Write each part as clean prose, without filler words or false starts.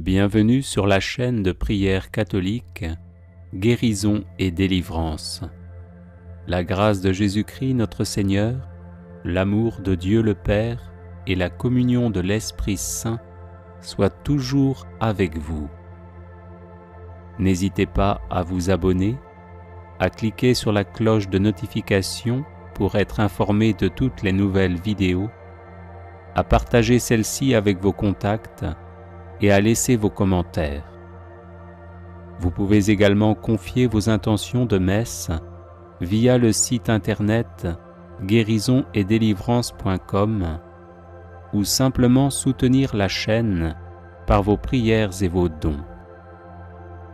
Bienvenue sur la chaîne de prière catholique, Guérison et délivrance. La grâce de Jésus-Christ notre Seigneur, l'amour de Dieu le Père et la communion de l'Esprit Saint soient toujours avec vous. N'hésitez pas à vous abonner, à cliquer sur la cloche de notification pour être informé de toutes les nouvelles vidéos, à partager celle-ci avec vos contacts et à laisser vos commentaires. Vous pouvez également confier vos intentions de messe via le site internet guérisonetdélivrance.com ou simplement soutenir la chaîne par vos prières et vos dons.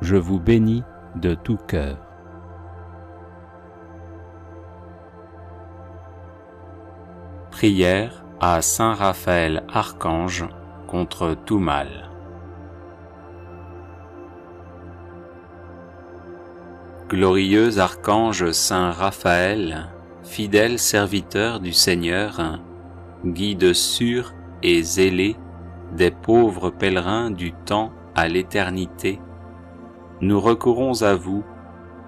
Je vous bénis de tout cœur. Prière à Saint Raphaël Archange contre tout mal. Glorieux archange Saint Raphaël, fidèle serviteur du Seigneur, guide sûr et zélé des pauvres pèlerins du temps à l'éternité, nous recourons à vous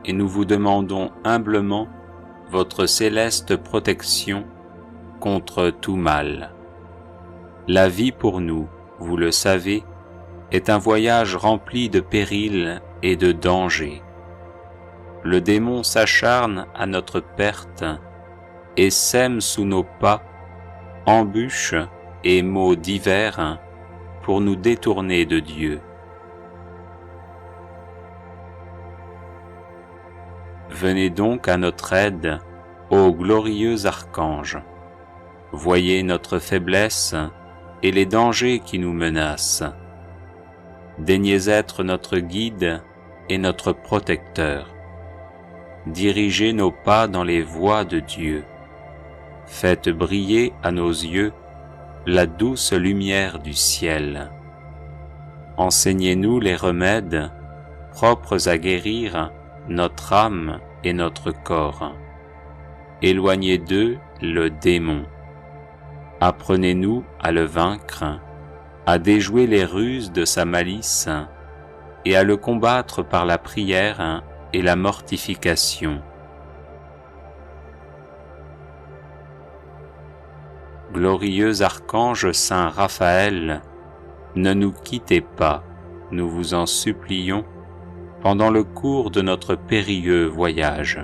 et nous vous demandons humblement votre céleste protection contre tout mal. La vie pour nous, vous le savez, est un voyage rempli de périls et de dangers. Le démon s'acharne à notre perte et sème sous nos pas embûches et maux divers pour nous détourner de Dieu. Venez donc à notre aide, ô glorieux archange. Voyez notre faiblesse et les dangers qui nous menacent. Daignez être notre guide et notre protecteur. Dirigez nos pas dans les voies de Dieu. Faites briller à nos yeux la douce lumière du ciel. Enseignez-nous les remèdes propres à guérir notre âme et notre corps. Éloignez d'eux le démon. Apprenez-nous à le vaincre, à déjouer les ruses de sa malice et à le combattre par la prière et la mortification. Glorieux archange Saint Raphaël, ne nous quittez pas, nous vous en supplions, pendant le cours de notre périlleux voyage.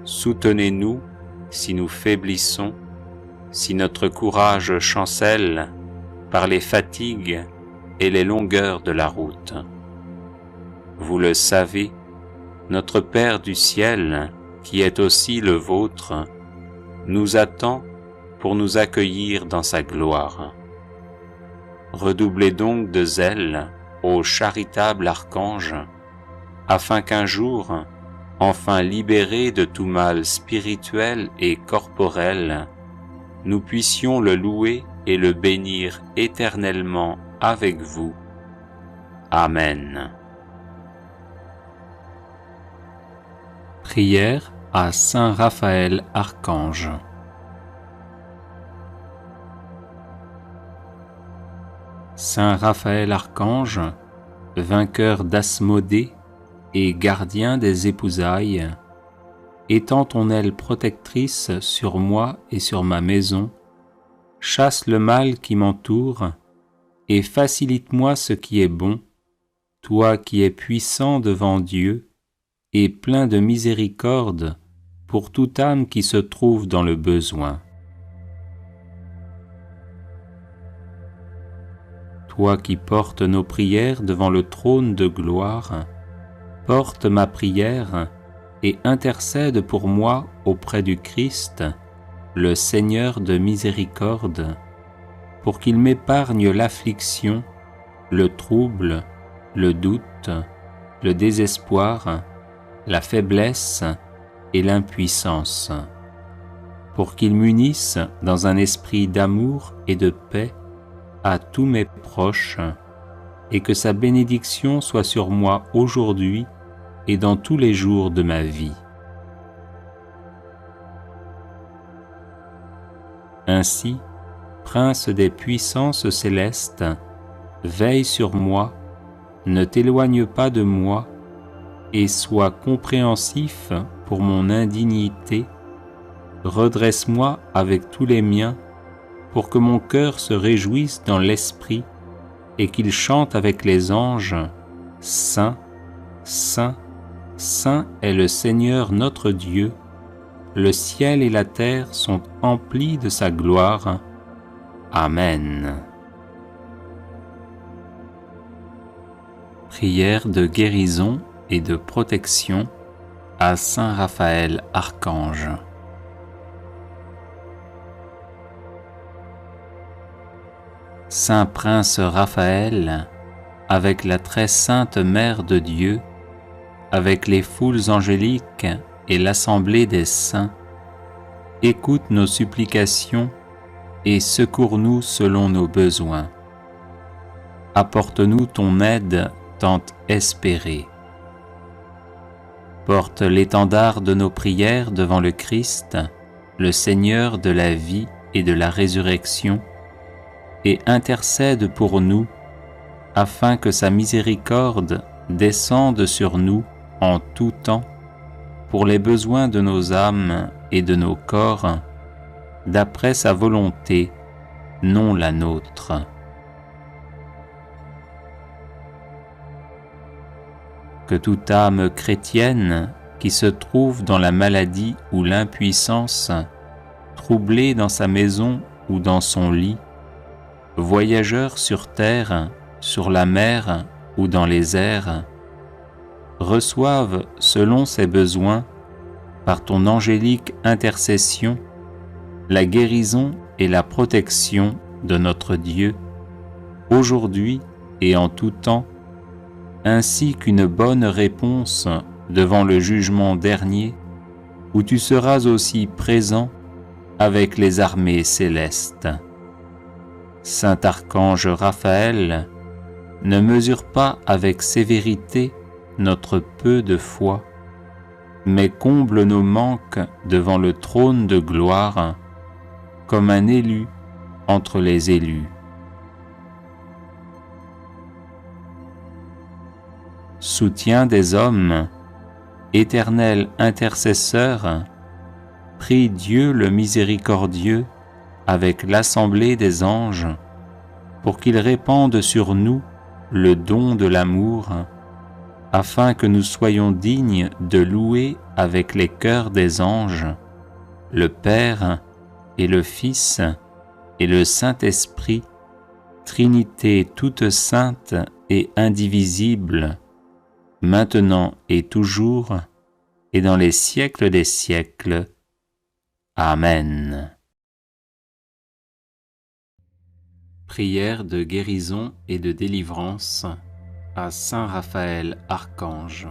Soutenez-nous si nous faiblissons, si notre courage chancelle par les fatigues et les longueurs de la route. Vous le savez, notre Père du ciel, qui est aussi le vôtre, nous attend pour nous accueillir dans sa gloire. Redoublez donc de zèle, ô charitable archange, afin qu'un jour, enfin libérés de tout mal spirituel et corporel, nous puissions le louer et le bénir éternellement avec vous. Amen. Prière à Saint Raphaël Archange. Saint Raphaël Archange, vainqueur d'Asmodée et gardien des épousailles, étends ton aile protectrice sur moi et sur ma maison, chasse le mal qui m'entoure et facilite-moi ce qui est bon, toi qui es puissant devant Dieu et plein de miséricorde pour toute âme qui se trouve dans le besoin. Toi qui portes nos prières devant le trône de gloire, porte ma prière et intercède pour moi auprès du Christ, le Seigneur de miséricorde, pour qu'il m'épargne l'affliction, le trouble, le doute, le désespoir, la faiblesse et l'impuissance, pour qu'il m'unisse dans un esprit d'amour et de paix à tous mes proches, et que sa bénédiction soit sur moi aujourd'hui et dans tous les jours de ma vie. Ainsi, Prince des puissances célestes, veille sur moi, ne t'éloigne pas de moi, et sois compréhensif pour mon indignité. Redresse-moi avec tous les miens, pour que mon cœur se réjouisse dans l'esprit, et qu'il chante avec les anges. Saint, Saint, Saint est le Seigneur notre Dieu. Le ciel et la terre sont emplis de sa gloire. Amen. Prière de guérison et de protection à Saint Raphaël Archange. Saint Prince Raphaël, avec la très sainte Mère de Dieu, avec les foules angéliques et l'assemblée des saints, écoute nos supplications et secours-nous selon nos besoins. Apporte-nous ton aide tant espérée. Porte l'étendard de nos prières devant le Christ, le Seigneur de la vie et de la résurrection, et intercède pour nous, afin que sa miséricorde descende sur nous en tout temps, pour les besoins de nos âmes et de nos corps, d'après sa volonté, non la nôtre. Que toute âme chrétienne qui se trouve dans la maladie ou l'impuissance, troublée dans sa maison ou dans son lit, voyageur sur terre, sur la mer ou dans les airs, reçoive selon ses besoins, par ton angélique intercession, la guérison et la protection de notre Dieu, aujourd'hui et en tout temps, ainsi qu'une bonne réponse devant le jugement dernier, où tu seras aussi présent avec les armées célestes. Saint Archange Raphaël, ne mesure pas avec sévérité notre peu de foi, mais comble nos manques devant le trône de gloire, comme un élu entre les élus. Soutien des hommes, éternel intercesseur, prie Dieu le miséricordieux avec l'assemblée des anges, pour qu'il répande sur nous le don de l'amour, afin que nous soyons dignes de louer avec les chœurs des anges le Père et le Fils et le Saint-Esprit, Trinité toute sainte et indivisible, maintenant et toujours, et dans les siècles des siècles. Amen. Prière de guérison et de délivrance à Saint Raphaël Archange.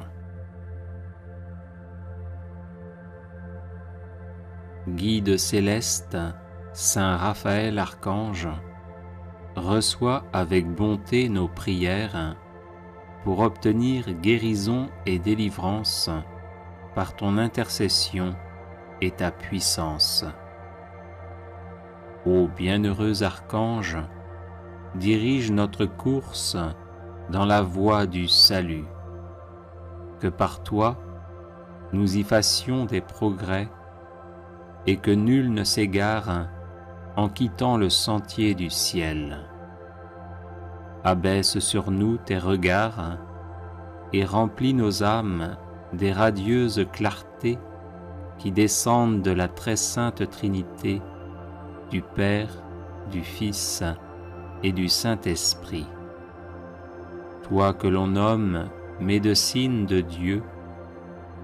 Guide céleste, Saint Raphaël Archange, reçois avec bonté nos prières pour obtenir guérison et délivrance par ton intercession et ta puissance. Ô bienheureux Archange, dirige notre course dans la voie du salut. Que par toi, nous y fassions des progrès et que nul ne s'égare en quittant le sentier du ciel. Abaisse sur nous tes regards et remplis nos âmes des radieuses clartés qui descendent de la très sainte Trinité, du Père, du Fils et du Saint-Esprit. Toi que l'on nomme médecine de Dieu,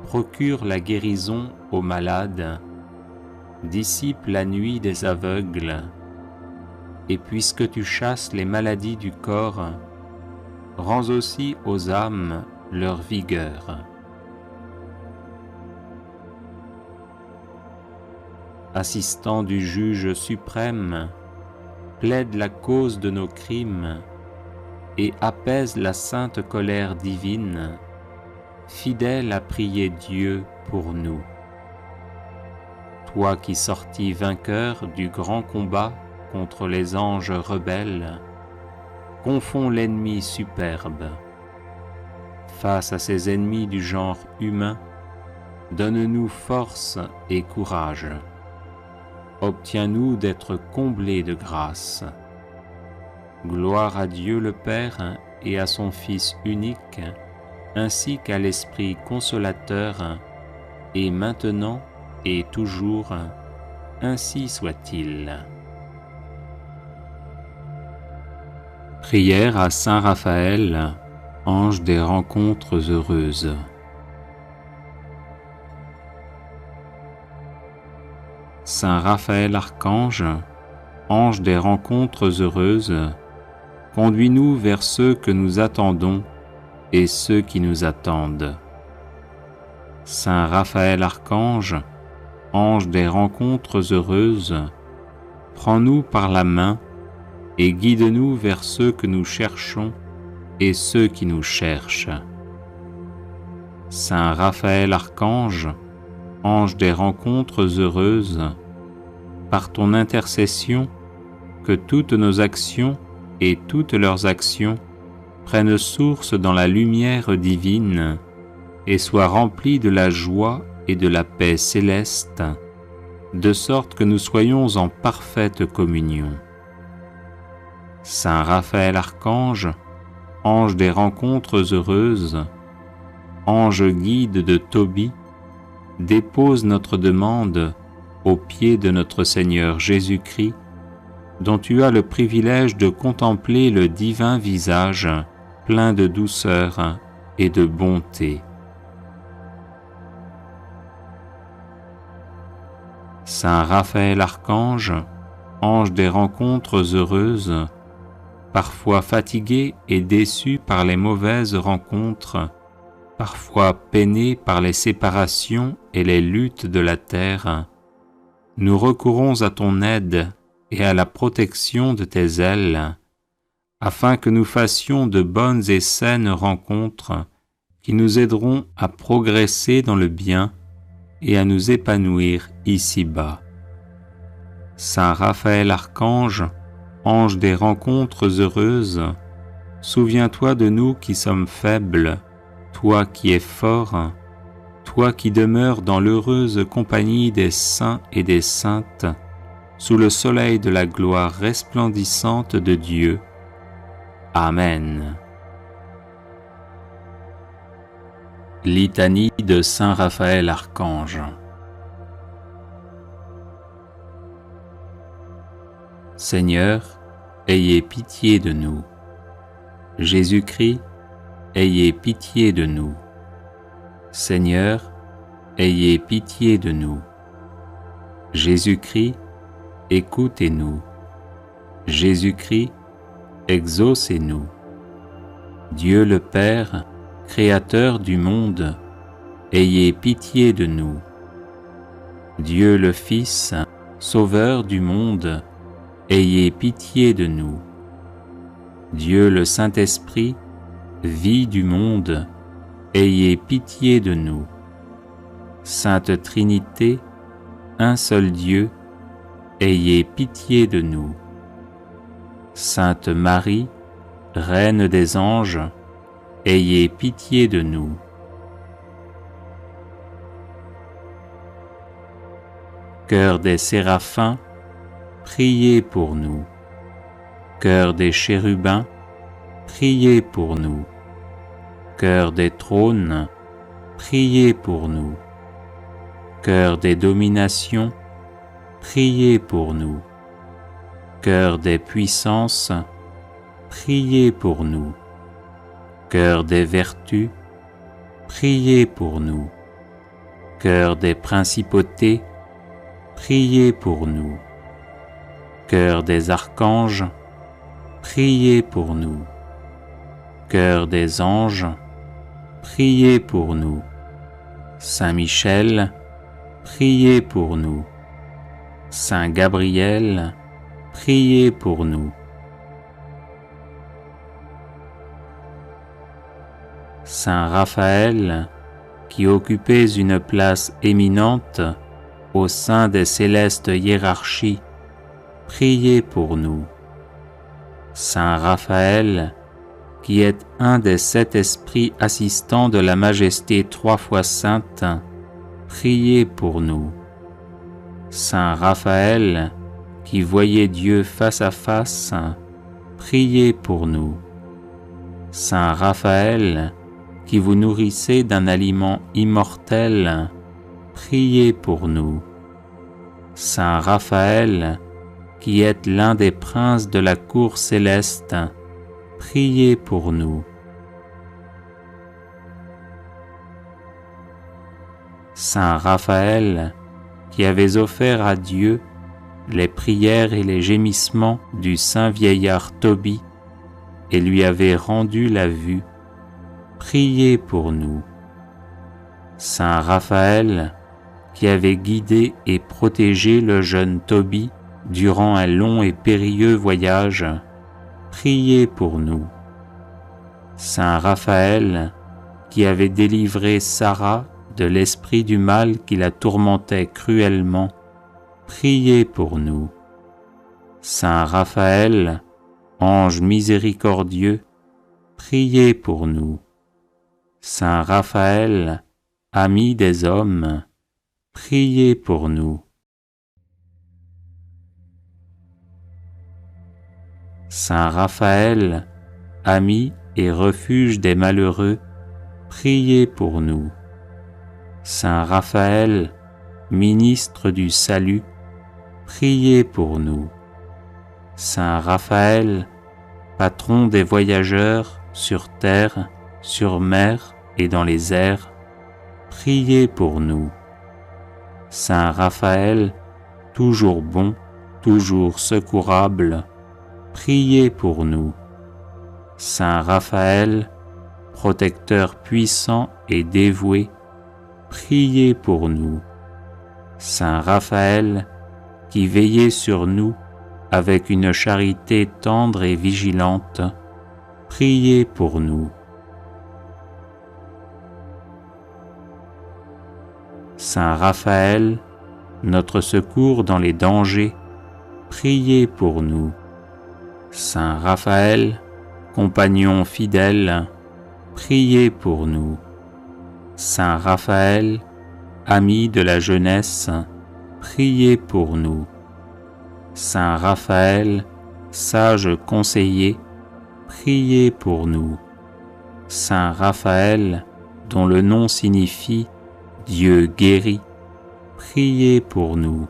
procure la guérison aux malades, dissipe la nuit des aveugles, et puisque tu chasses les maladies du corps, rends aussi aux âmes leur vigueur. Assistant du juge suprême, plaide la cause de nos crimes et apaise la sainte colère divine, fidèle à prier Dieu pour nous. Toi qui sortis vainqueur du grand combat contre les anges rebelles, confond l'ennemi superbe. Face à ces ennemis du genre humain, donne-nous force et courage. Obtiens-nous d'être comblés de grâce. Gloire à Dieu le Père et à son Fils unique, ainsi qu'à l'Esprit consolateur, et maintenant et toujours, ainsi soit-il. Prière à Saint Raphaël, ange des rencontres heureuses. Saint Raphaël Archange, ange des rencontres heureuses, conduis-nous vers ceux que nous attendons et ceux qui nous attendent. Saint Raphaël Archange, ange des rencontres heureuses, prends-nous par la main et guide-nous vers ceux que nous cherchons et ceux qui nous cherchent. Saint Raphaël Archange, ange des rencontres heureuses, par ton intercession, que toutes nos actions et toutes leurs actions prennent source dans la lumière divine et soient remplies de la joie et de la paix céleste, de sorte que nous soyons en parfaite communion. Saint Raphaël Archange, ange des rencontres heureuses, ange guide de Tobie, dépose notre demande aux pieds de notre Seigneur Jésus-Christ, dont tu as le privilège de contempler le divin visage plein de douceur et de bonté. Saint Raphaël Archange, ange des rencontres heureuses, parfois fatigué et déçu par les mauvaises rencontres, parfois peiné par les séparations et les luttes de la terre, nous recourons à ton aide et à la protection de tes ailes, afin que nous fassions de bonnes et saines rencontres qui nous aideront à progresser dans le bien et à nous épanouir ici-bas. Saint Raphaël Archange, ange des rencontres heureuses, souviens-toi de nous qui sommes faibles, toi qui es fort, toi qui demeures dans l'heureuse compagnie des saints et des saintes, sous le soleil de la gloire resplendissante de Dieu. Amen. Litanie de Saint Raphaël Archange. Seigneur, ayez pitié de nous. Jésus-Christ, ayez pitié de nous. Seigneur, ayez pitié de nous. Jésus-Christ, écoutez-nous. Jésus-Christ, exaucez-nous. Dieu le Père, Créateur du monde, ayez pitié de nous. Dieu le Fils, Sauveur du monde, ayez pitié de nous. Dieu le Saint-Esprit, vie du monde, ayez pitié de nous. Sainte Trinité, un seul Dieu, ayez pitié de nous. Sainte Marie, Reine des anges, ayez pitié de nous. Cœur des séraphins, priez pour nous. Cœur des chérubins, priez pour nous. Cœur des trônes, priez pour nous. Cœur des dominations, priez pour nous. Cœur des puissances, priez pour nous. Cœur des vertus, priez pour nous. Cœur des principautés, priez pour nous. Cœur des archanges, priez pour nous. Cœur des anges, priez pour nous. Saint Michel, priez pour nous. Saint Gabriel, priez pour nous. Saint Raphaël, qui occupez une place éminente au sein des célestes hiérarchies, priez pour nous. Saint Raphaël, qui êtes un des 7 esprits assistants de la Majesté 3 fois sainte, priez pour nous. Saint Raphaël, qui voyez Dieu face à face, priez pour nous. Saint Raphaël, qui vous nourrissez d'un aliment immortel, priez pour nous. Saint Raphaël, qui êtes l'un des princes de la cour céleste, priez pour nous. Saint Raphaël, qui avez offert à Dieu les prières et les gémissements du saint vieillard Tobie et lui avez rendu la vue, priez pour nous. Saint Raphaël, qui avez guidé et protégé le jeune Tobie durant un long et périlleux voyage, priez pour nous. Saint Raphaël, qui avez délivré Sarah de l'esprit du mal qui la tourmentait cruellement, priez pour nous. Saint Raphaël, ange miséricordieux, priez pour nous. Saint Raphaël, ami des hommes, priez pour nous. Saint Raphaël, ami et refuge des malheureux, priez pour nous. Saint Raphaël, ministre du salut, priez pour nous. Saint Raphaël, patron des voyageurs sur terre, sur mer et dans les airs, priez pour nous. Saint Raphaël, toujours bon, toujours secourable, priez pour nous. Saint Raphaël, protecteur puissant et dévoué, priez pour nous. Saint Raphaël, qui veillez sur nous avec une charité tendre et vigilante, priez pour nous. Saint Raphaël, notre secours dans les dangers, priez pour nous. Saint Raphaël, compagnon fidèle, priez pour nous. Saint Raphaël, ami de la jeunesse, priez pour nous. Saint Raphaël, sage conseiller, priez pour nous. Saint Raphaël, dont le nom signifie Dieu guérit, priez pour nous.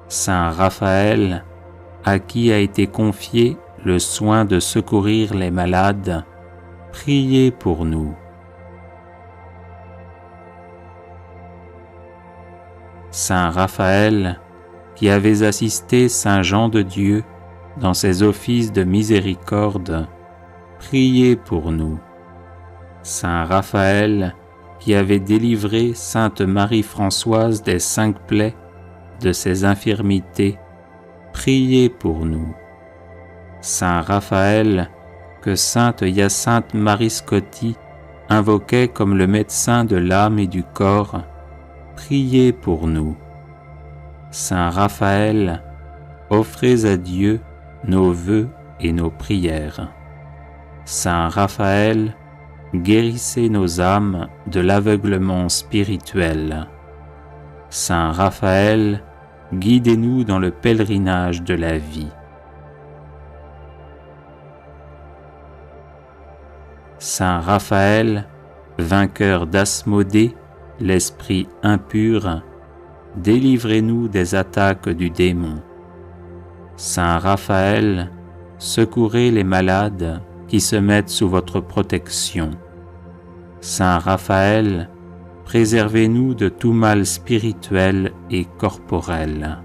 Saint Raphaël, à qui a été confié le soin de secourir les malades, priez pour nous. Saint Raphaël, qui avez assisté Saint Jean de Dieu dans ses offices de miséricorde, priez pour nous. Saint Raphaël, qui avez délivré Sainte Marie-Françoise des 5 plaies, de ses infirmités, priez pour nous. Saint Raphaël, que Sainte Hyacinthe Marie Scotti invoquait comme le médecin de l'âme et du corps, priez pour nous. Saint Raphaël, offrez à Dieu nos vœux et nos prières. Saint Raphaël, guérissez nos âmes de l'aveuglement spirituel. Saint Raphaël, guidez-nous dans le pèlerinage de la vie. Saint Raphaël, vainqueur d'Asmodée, l'esprit impur, délivrez-nous des attaques du démon. Saint Raphaël, secourez les malades qui se mettent sous votre protection. Saint Raphaël, préservez-nous de tout mal spirituel et corporel.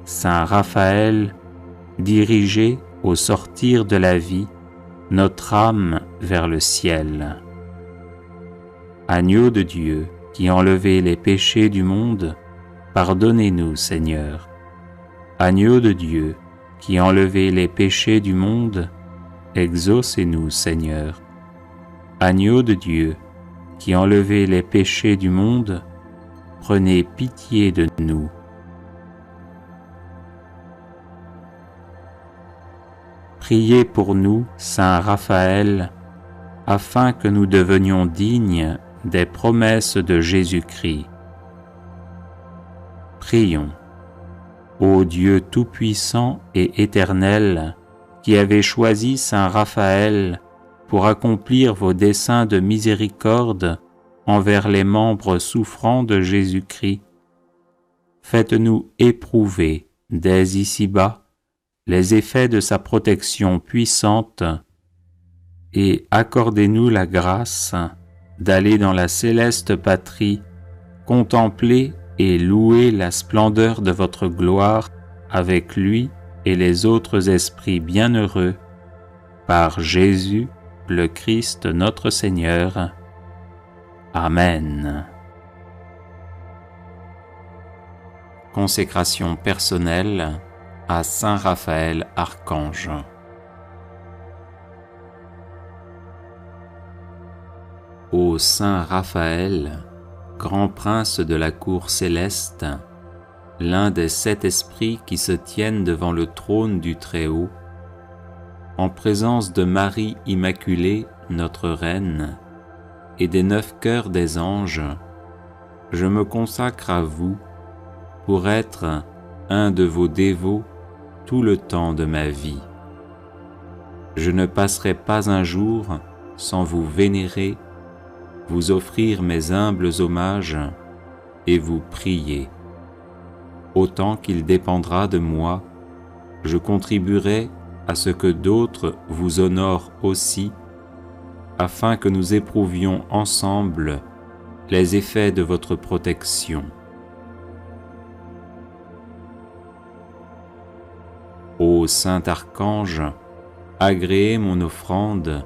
Saint Raphaël, dirigez au sortir de la vie notre âme vers le ciel. Agneau de Dieu, qui enlevez les péchés du monde, pardonnez-nous, Seigneur. Agneau de Dieu, qui enlevez les péchés du monde, exaucez-nous, Seigneur. Agneau de Dieu, qui enlevez les péchés du monde, prenez pitié de nous. Priez pour nous, Saint Raphaël, afin que nous devenions dignes des promesses de Jésus-Christ. Prions. Ô Dieu tout-puissant et éternel, qui avez choisi Saint Raphaël pour accomplir vos desseins de miséricorde envers les membres souffrants de Jésus-Christ, faites-nous éprouver dès ici-bas les effets de sa protection puissante et accordez-nous la grâce d'aller dans la céleste patrie, contempler et louer la splendeur de votre gloire avec lui et les autres esprits bienheureux, par Jésus le Christ notre Seigneur. Amen. Consécration personnelle à Saint Raphaël Archange. Ô Saint Raphaël, grand prince de la cour céleste, l'un des 7 esprits qui se tiennent devant le trône du Très-Haut, en présence de Marie Immaculée, notre Reine, et des 9 cœurs des anges, je me consacre à vous pour être un de vos dévots tout le temps de ma vie. Je ne passerai pas un jour sans vous vénérer, vous offrir mes humbles hommages et vous prier. Autant qu'il dépendra de moi, je contribuerai à ce que d'autres vous honorent aussi, afin que nous éprouvions ensemble les effets de votre protection. Ô Saint Archange, agréez mon offrande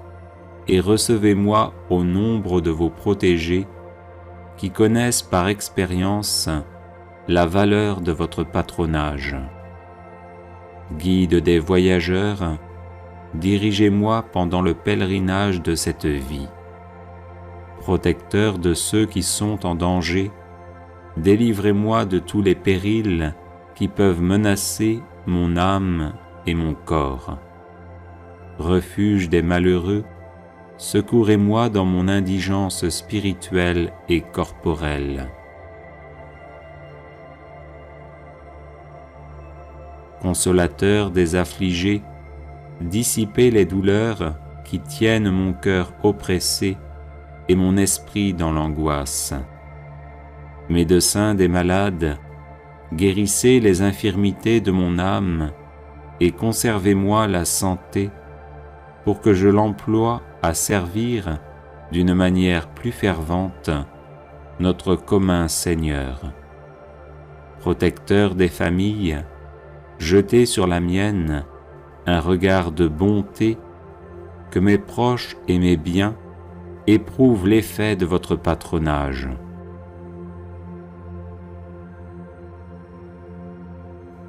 et recevez-moi au nombre de vos protégés qui connaissent par expérience la valeur de votre patronage. Guide des voyageurs, dirigez-moi pendant le pèlerinage de cette vie. Protecteur de ceux qui sont en danger, délivrez-moi de tous les périls qui peuvent menacer mon âme et mon corps. Refuge des malheureux, secourez-moi dans mon indigence spirituelle et corporelle. Consolateur des affligés, dissipez les douleurs qui tiennent mon cœur oppressé et mon esprit dans l'angoisse. Médecin des malades, guérissez les infirmités de mon âme et conservez-moi la santé pour que je l'emploie à servir d'une manière plus fervente notre commun Seigneur. Protecteur des familles, jetez sur la mienne un regard de bonté, que mes proches et mes biens éprouvent l'effet de votre patronage.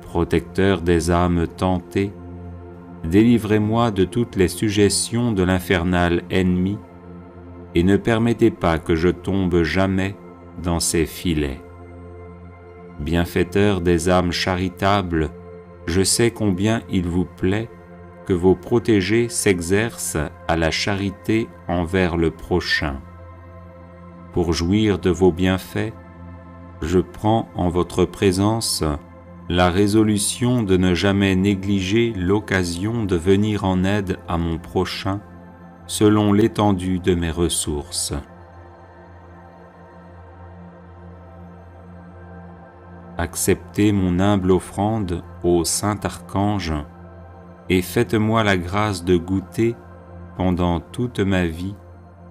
Protecteur des âmes tentées, délivrez-moi de toutes les suggestions de l'infernal ennemi et ne permettez pas que je tombe jamais dans ses filets. Bienfaiteur des âmes charitables, je sais combien il vous plaît que vos protégés s'exercent à la charité envers le prochain. Pour jouir de vos bienfaits, je prends en votre présence la résolution de ne jamais négliger l'occasion de venir en aide à mon prochain selon l'étendue de mes ressources. Acceptez mon humble offrande ô Saint Archange et faites-moi la grâce de goûter pendant toute ma vie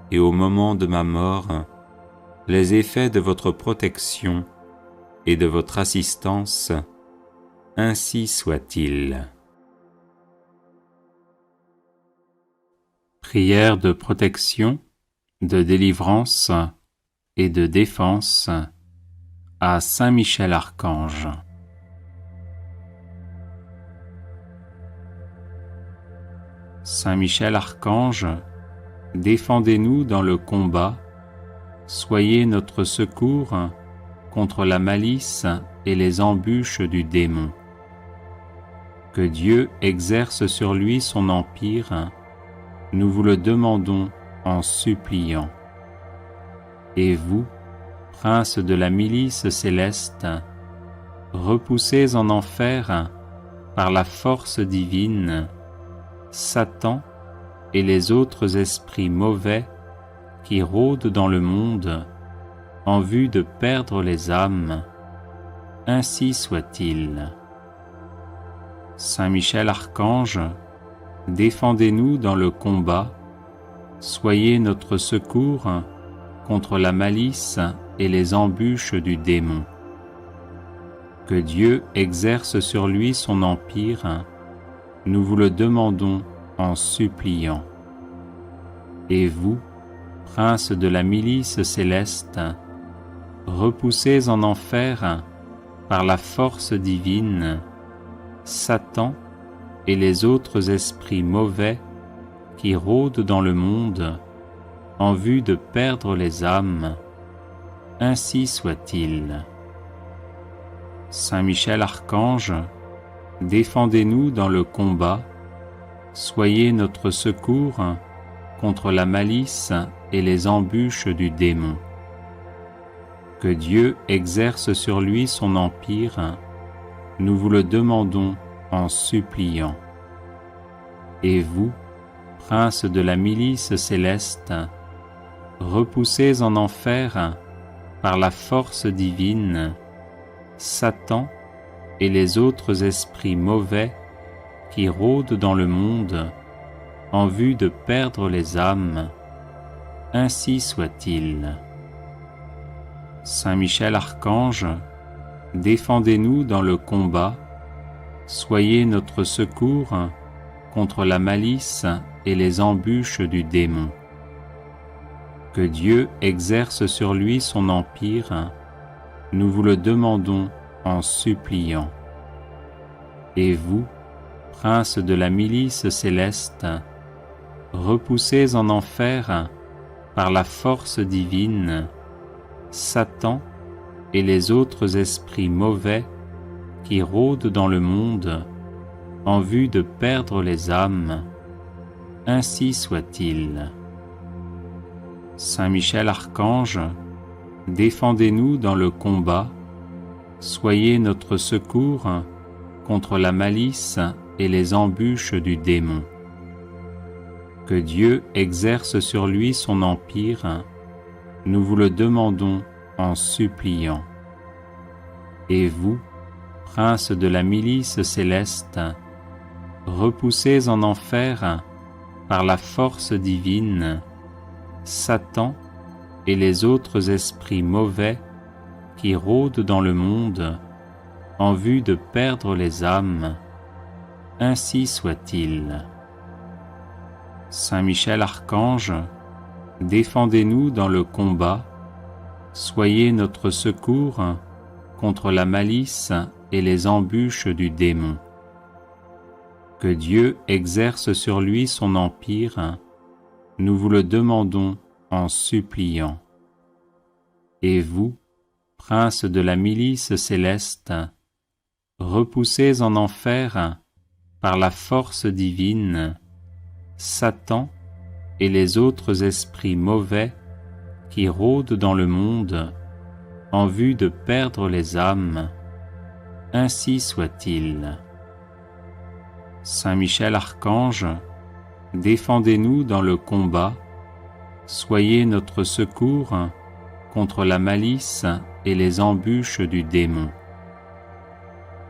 et au moment de ma mort les effets de votre protection et de votre assistance. Ainsi soit-il. Prière de protection, de délivrance et de défense à Saint Michel Archange. Saint Michel Archange, défendez-nous dans le combat, soyez notre secours contre la malice et les embûches du démon. Que Dieu exerce sur lui son empire, nous vous le demandons en suppliant. Et vous, princes de la milice céleste, repoussés en enfer par la force divine, Satan et les autres esprits mauvais qui rôdent dans le monde en vue de perdre les âmes, ainsi soit-il. Saint Michel Archange, défendez-nous dans le combat, soyez notre secours contre la malice et les embûches du démon. Que Dieu exerce sur lui son empire, nous vous le demandons en suppliant. Et vous, princes de la milice céleste, repoussés en enfer par la force divine, Satan et les autres esprits mauvais qui rôdent dans le monde en vue de perdre les âmes, ainsi soit-il. Saint Michel Archange, défendez-nous dans le combat, soyez notre secours contre la malice et les embûches du démon. Que Dieu exerce sur lui son empire, nous vous le demandons en suppliant. Et vous, princes de la milice céleste, repoussés en enfer par la force divine, Satan et les autres esprits mauvais qui rôdent dans le monde en vue de perdre les âmes, ainsi soit-il. Saint Michel Archange, défendez-nous dans le combat, soyez notre secours contre la malice et les embûches du démon. Que Dieu exerce sur lui son empire, nous vous le demandons en suppliant. Et vous, princes de la milice céleste, repoussés en enfer par la force divine, Satan et les autres esprits mauvais qui rôdent dans le monde en vue de perdre les âmes, ainsi soit-il. Saint Michel Archange, défendez-nous dans le combat, soyez notre secours contre la malice et les embûches du démon. Que Dieu exerce sur lui son empire, nous vous le demandons en suppliant. Et vous, princes de la milice céleste, repoussés en enfer par la force divine, Satan et les autres esprits mauvais qui rôdent dans le monde en vue de perdre les âmes, ainsi soit-il. Saint Michel Archange, défendez-nous dans le combat, soyez notre secours contre la malice et les embûches du démon. Que Dieu exerce sur lui son empire, nous vous le demandons en suppliant. Et vous, princes de la milice céleste, repoussés en enfer par la force divine, Satan et les autres esprits mauvais qui rôdent dans le monde en vue de perdre les âmes, ainsi soit-il. Saint Michel Archange, défendez-nous dans le combat, soyez notre secours contre la malice et les embûches du démon.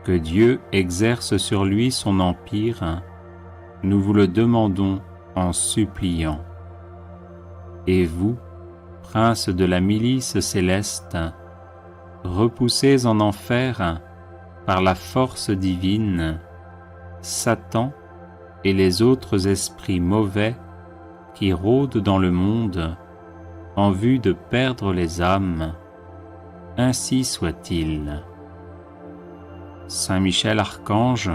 Que Dieu exerce sur lui son empire, nous vous le demandons en suppliant. Et vous, princes de la milice céleste, repoussés en enfer par la force divine, Satan et les autres esprits mauvais qui rôdent dans le monde en vue de perdre les âmes, ainsi soit-il. Saint Michel Archange,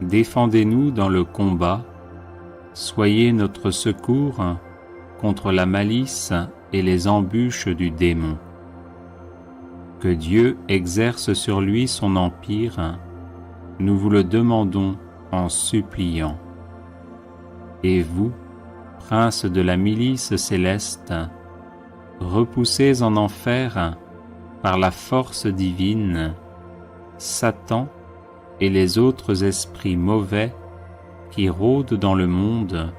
défendez-nous dans le combat, soyez notre secours contre la malice et les embûches du démon. Que Dieu exerce sur lui son empire, nous vous le demandons en suppliant. Et vous, princes de la milice céleste, repoussés en enfer par la force divine, Satan et les autres esprits mauvais qui rôdent dans le monde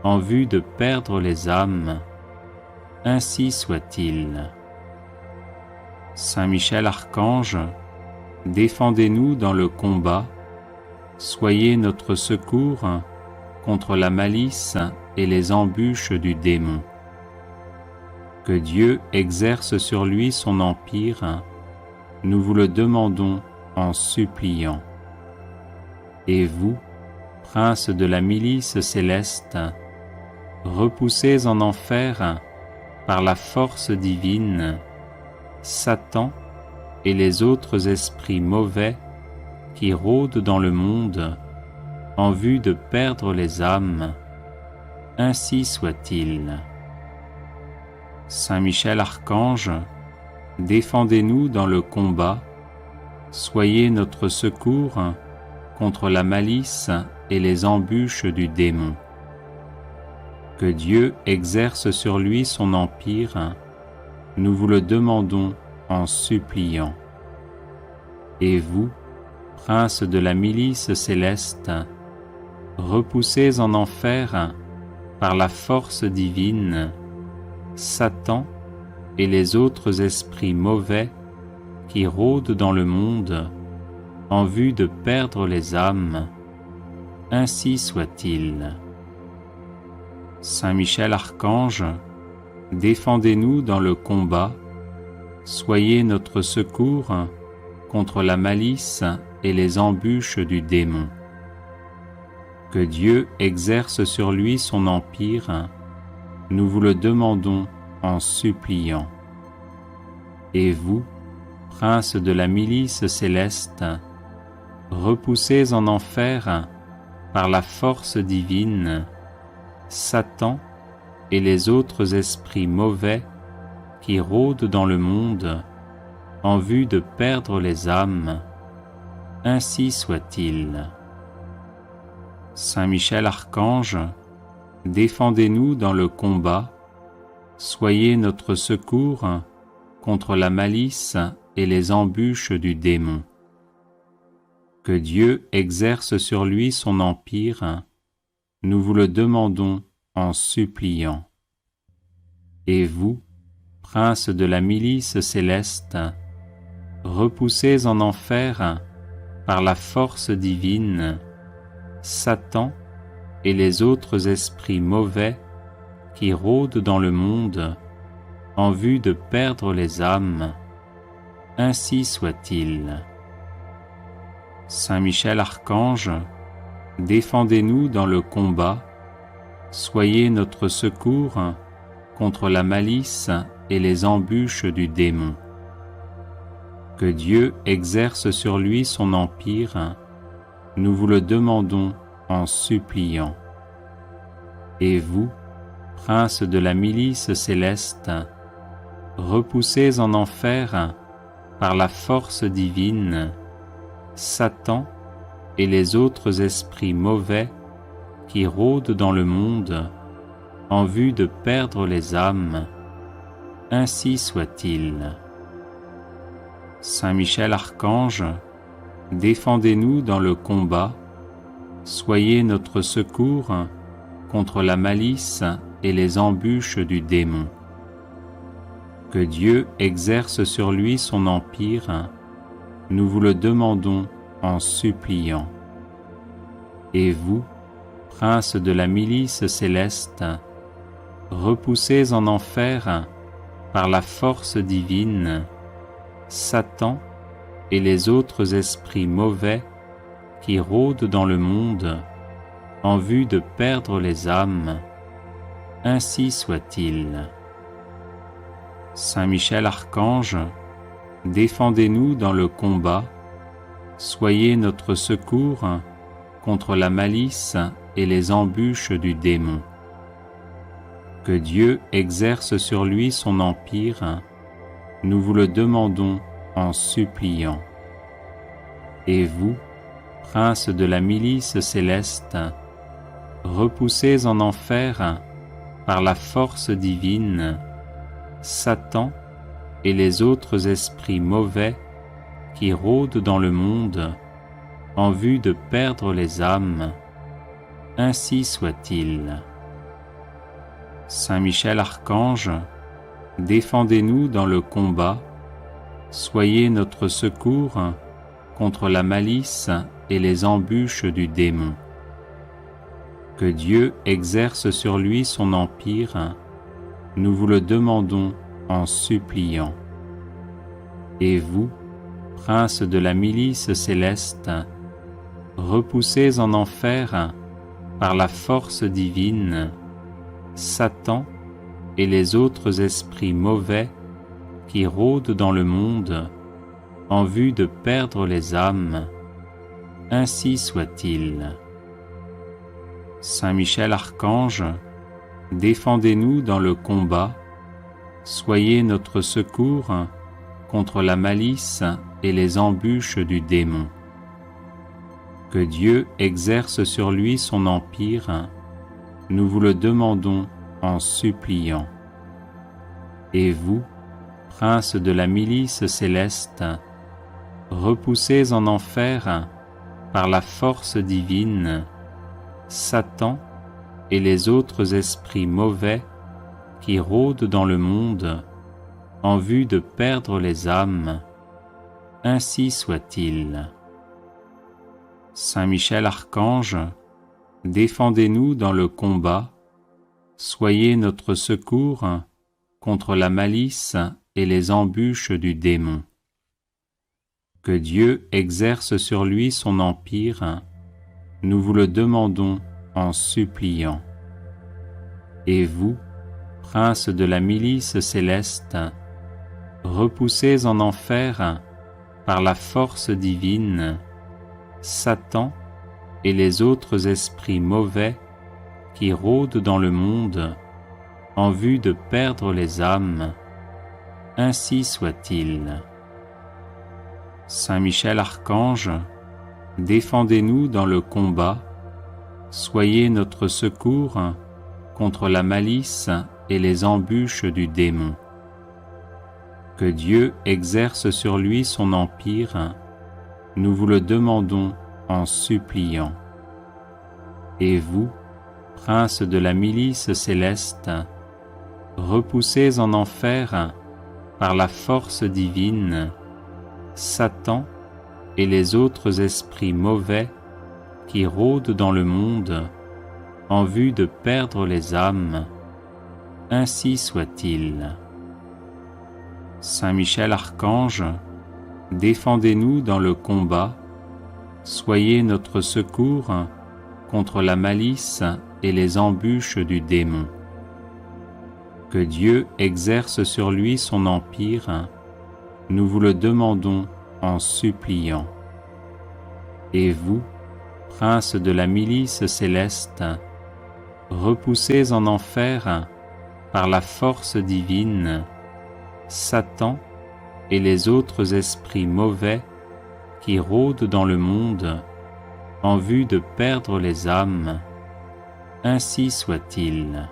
en vue de perdre les âmes, ainsi soit-il. Saint Michel Archange, défendez-nous dans le combat, soyez notre secours contre la malice et les embûches du démon. Que Dieu exerce sur lui son empire, nous vous le demandons en suppliant. Et vous, princes de la milice céleste, repoussés en enfer par la force divine, Satan et les autres esprits mauvais qui rôdent dans le monde en vue de perdre les âmes, ainsi soit-il. Saint Michel Archange, défendez-nous dans le combat, soyez notre secours contre la malice et les embûches du démon. Que Dieu exerce sur lui son empire, nous vous le demandons en suppliant. Et vous, princes de la milice céleste, repoussés en enfer par la force divine, Satan et les autres esprits mauvais qui rôdent dans le monde en vue de perdre les âmes, ainsi soit-il. Saint Michel Archange, défendez-nous dans le combat, soyez notre secours contre la malice et les embûches du démon. Que Dieu exerce sur lui son empire, nous vous le demandons en suppliant. Et vous, princes de la milice céleste, repoussés en enfer par la force divine, Satan et les autres esprits mauvais qui rôdent dans le monde en vue de perdre les âmes, ainsi soit-il. Saint Michel Archange, défendez-nous dans le combat, soyez notre secours contre la malice et les embûches du démon. Que Dieu exerce sur lui son empire, nous vous le demandons en suppliant. Et vous, princes de la milice céleste, repoussés en enfer par la force divine, Satan et les autres esprits mauvais qui rôdent dans le monde en vue de perdre les âmes, ainsi soit-il. Saint Michel Archange, défendez-nous dans le combat, soyez notre secours contre la malice et les embûches du démon. Que Dieu exerce sur lui son empire, nous vous le demandons en suppliant. Et vous, princes de la milice céleste, repoussés en enfer par la force divine, Satan et les autres esprits mauvais qui rôdent dans le monde en vue de perdre les âmes, ainsi soit-il. Saint Michel Archange, défendez-nous dans le combat, soyez notre secours contre la malice et les embûches du démon. Que Dieu exerce sur lui son empire, nous vous le demandons en suppliant. Et vous, princes de la milice céleste, repoussés en enfer par la force divine, Satan et les autres esprits mauvais qui rôdent dans le monde en vue de perdre les âmes, ainsi soit-il. Saint Michel Archange, défendez-nous dans le combat, soyez notre secours contre la malice et les embûches du démon. Que Dieu exerce sur lui son empire, nous vous le demandons en suppliant. Et vous, princes de la milice céleste, repoussés en enfer par la force divine, Satan et les autres esprits mauvais qui rôdent dans le monde en vue de perdre les âmes, ainsi soit-il. Saint Michel Archange, défendez-nous dans le combat, soyez notre secours contre la malice et les embûches du démon. Que Dieu exerce sur lui son empire, nous vous le demandons en suppliant. Et vous, princes de la milice céleste, repoussés en enfer par la force divine, Satan et les autres esprits mauvais qui rôdent dans le monde en vue de perdre les âmes, ainsi soit-il. Saint Michel Archange, défendez-nous dans le combat, soyez notre secours contre la malice et les embûches du démon. Que Dieu exerce sur lui son empire, nous vous le demandons en suppliant. Et vous, princes de la milice céleste, repoussés en enfer par la force divine, Satan et les autres esprits mauvais qui rôdent dans le monde en vue de perdre les âmes, ainsi soit-il. Saint Michel Archange, défendez-nous dans le combat, soyez notre secours contre la malice et les embûches du démon. Que Dieu exerce sur lui son empire, nous vous le demandons en suppliant. Et vous, princes de la milice céleste, repoussés en enfer par la force divine, Satan et les autres esprits mauvais qui rôdent dans le monde en vue de perdre les âmes, ainsi soit-il. Saint Michel Archange, défendez-nous dans le combat, soyez notre secours contre la malice et les embûches du démon. Que Dieu exerce sur lui son empire, nous vous le demandons en suppliant. Et vous, princes de la milice céleste, repoussés en enfer par la force divine, Satan et les autres esprits mauvais qui rôdent dans le monde en vue de perdre les âmes, ainsi soit-il. Saint Michel Archange, défendez-nous dans le combat, soyez notre secours contre la malice et les embûches du démon. Que Dieu exerce sur lui son empire, nous vous le demandons en suppliant. Et vous, princes de la milice céleste, repoussés en enfer par la force divine, Satan et les autres esprits mauvais qui rôdent dans le monde en vue de perdre les âmes, ainsi soit-il.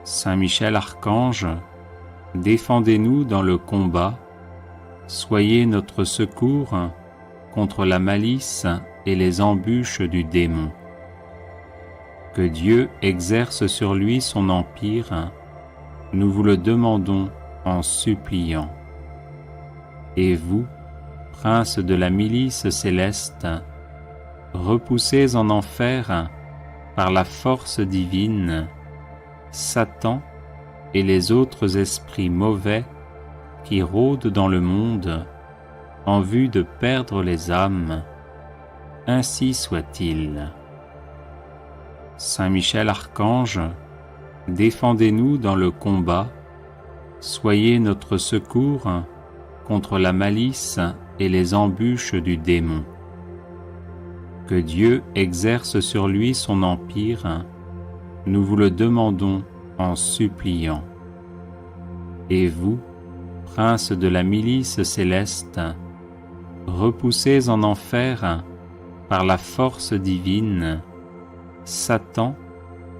Saint Michel Archange, défendez-nous dans le combat, soyez notre secours contre la malice et les embûches du démon. Que Dieu exerce sur lui son empire, nous vous le demandons en suppliant. Et vous, princes de la milice céleste, repoussés en enfer par la force divine, Satan et les autres esprits mauvais qui rôdent dans le monde en vue de perdre les âmes, ainsi soit-il. Saint Michel Archange, défendez-nous dans le combat, soyez notre secours contre la malice et les embûches du démon. Que Dieu exerce sur lui son empire, nous vous le demandons en suppliant. Et vous, princes de la milice céleste, repoussez en enfer par la force divine Satan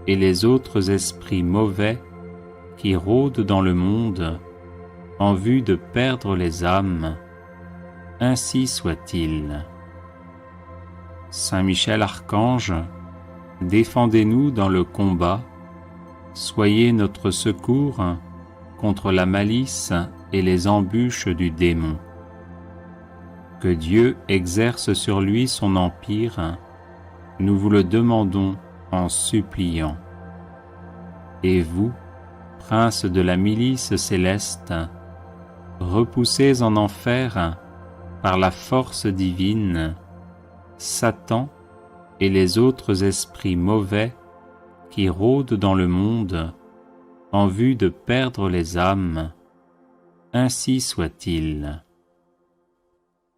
et les autres esprits mauvais qui rôdent dans le monde en vue de perdre les âmes. Ainsi soit-il. Saint Michel Archange, défendez-nous dans le combat, soyez notre secours contre la malice et les embûches du démon. Que Dieu exerce sur lui son empire, nous vous le demandons en suppliant. Et vous, prince de la milice céleste, repoussez en enfer par la force divine Satan et les autres esprits mauvais qui rôdent dans le monde en vue de perdre les âmes. Ainsi soit-il.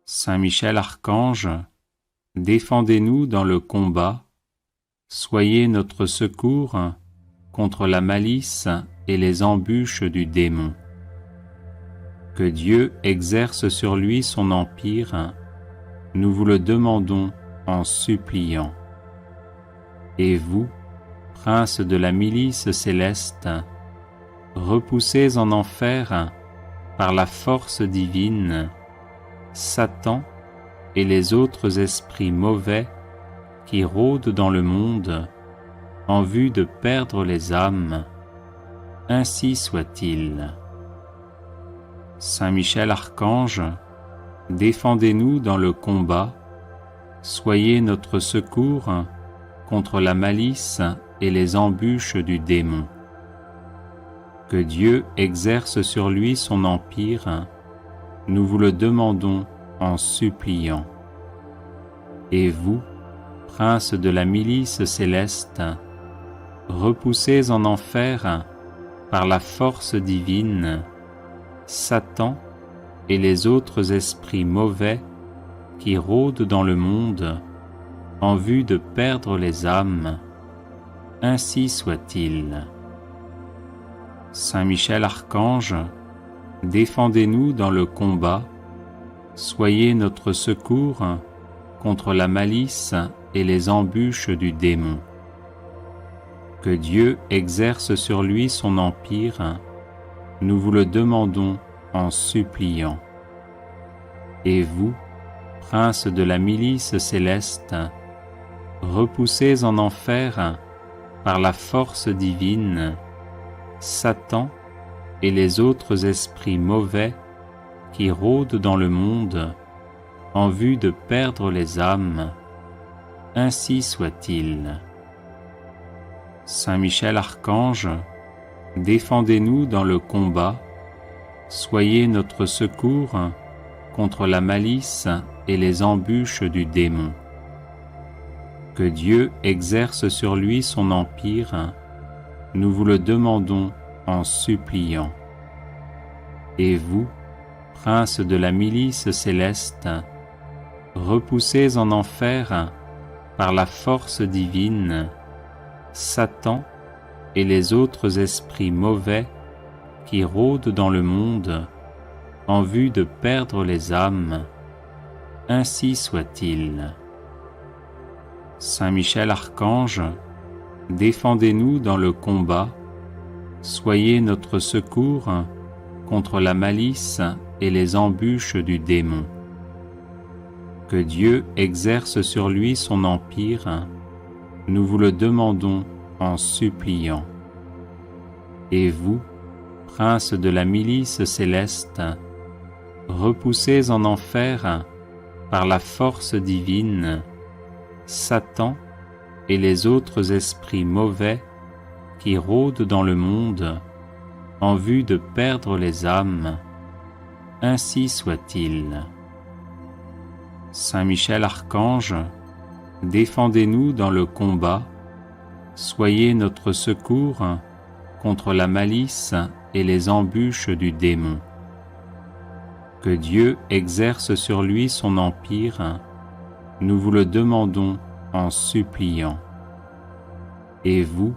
Saint Michel Archange, défendez-nous dans le combat, soyez notre secours contre la malice et les embûches du démon. Que Dieu exerce sur lui son empire, nous vous le demandons en suppliant. Et vous, prince de la milice céleste, repoussez en enfer par la force divine Satan et les autres esprits mauvais qui rôdent dans le monde en vue de perdre les âmes. Ainsi soit-il. Saint Michel Archange, défendez-nous dans le combat, soyez notre secours contre la malice et les embûches du démon. Que Dieu exerce sur lui son empire, nous vous le demandons en suppliant. Et vous, prince de la milice céleste, repoussez en enfer par la force divine Satan et les autres esprits mauvais qui rôdent dans le monde en vue de perdre les âmes. Ainsi soit-il. Saint Michel Archange, défendez-nous dans le combat, soyez notre secours contre la malice et les embûches du démon. Que Dieu exerce sur lui son empire, nous vous le demandons en suppliant. Et vous, prince de la milice céleste, repoussez en enfer par la force divine Satan et les autres esprits mauvais qui rôdent dans le monde en vue de perdre les âmes. Ainsi soit-il. Saint Michel Archange, défendez-nous dans le combat, soyez notre secours contre la malice et les embûches du démon. Que Dieu exerce sur lui son empire, nous vous le demandons en suppliant. Et vous, prince de la milice céleste, repoussez en enfer par la force divine Satan et les autres esprits mauvais qui rôdent dans le monde en vue de perdre les âmes. Ainsi soit-il. Saint Michel Archange, défendez-nous dans le combat, soyez notre secours contre la malice et les embûches du démon. Que Dieu exerce sur lui son empire, nous vous le demandons en suppliant. Et vous, prince de la milice céleste, repoussez en enfer par la force divine Satan et les autres esprits mauvais qui rôdent dans le monde en vue de perdre les âmes. Ainsi soit-il. Saint Michel Archange, défendez-nous dans le combat, soyez notre secours contre la malice et les embûches du démon. Que Dieu exerce sur lui son empire, nous vous le demandons en suppliant. Et vous,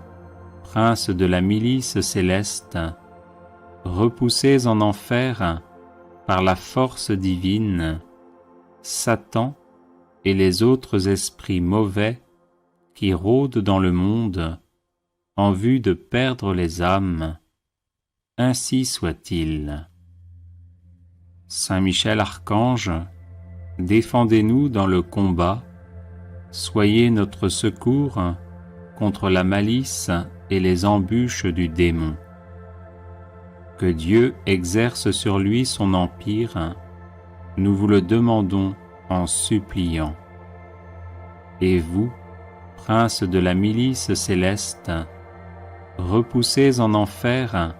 prince de la milice céleste, repoussez en enfer par la force divine Satan et les autres esprits mauvais qui rôdent dans le monde en vue de perdre les âmes, ainsi soit-il. Saint Michel Archange, défendez-nous dans le combat, soyez notre secours contre la malice et les embûches du démon. Que Dieu exerce sur lui son empire, nous vous le demandons en suppliant. Et vous, princes de la milice céleste, repoussez en enfer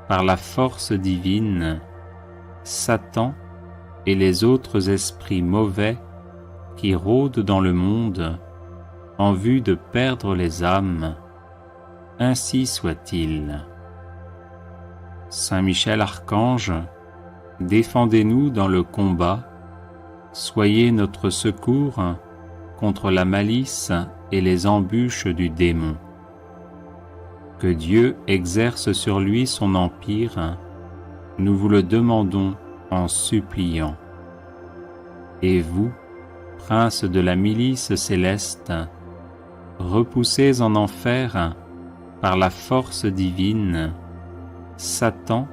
par la force divine Satan et les autres esprits mauvais qui rôdent dans le monde en vue de perdre les âmes, ainsi soit-il. Saint Michel Archange, défendez-nous dans le combat, soyez notre secours contre la malice et les embûches du démon. Que Dieu exerce sur lui son empire, nous vous le demandons en suppliant. Et vous, princes de la milice céleste, repoussez en enfer par la force divine Satan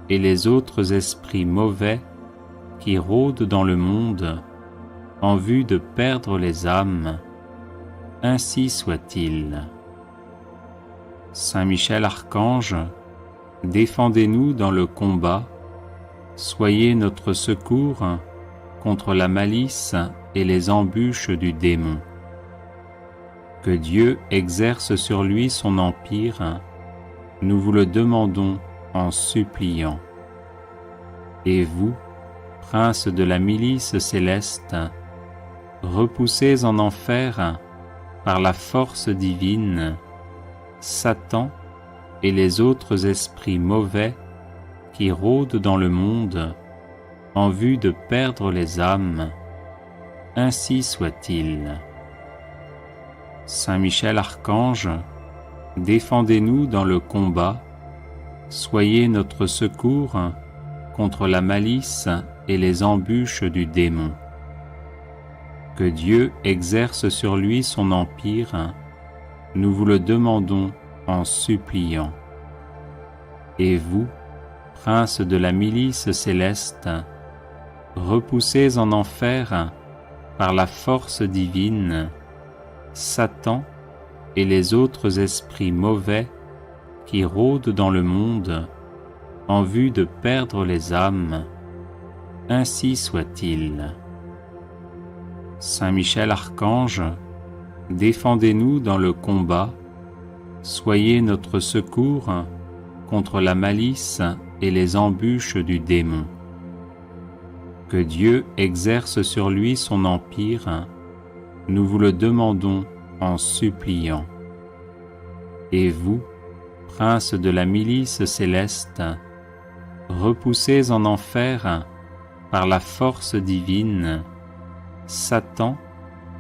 et les autres esprits mauvais qui rôdent dans le monde en vue de perdre les âmes, ainsi soit-il. Saint Michel Archange, défendez-nous dans le combat, soyez notre secours contre la malice et les embûches du démon. Que Dieu exerce sur lui son empire, nous vous le demandons en suppliant. Et vous, princes de la milice céleste, repoussez en enfer par la force divine Satan et les autres esprits mauvais qui rôdent dans le monde en vue de perdre les âmes, ainsi soit-il. Saint Michel Archange, défendez-nous dans le combat, soyez notre secours contre la malice et les embûches du démon. Que Dieu exerce sur lui son empire, nous vous le demandons en suppliant. Et vous, princes de la milice céleste, repoussez en enfer par la force divine Satan et les autres esprits mauvais qui rôdent dans le monde en vue de perdre les âmes, ainsi soit-il. Saint Michel Archange, défendez-nous dans le combat, soyez notre secours contre la malice et les embûches du démon. Que Dieu exerce sur lui son empire, nous vous le demandons en suppliant. Et vous, princes de la milice céleste, repoussez en enfer par la force divine Satan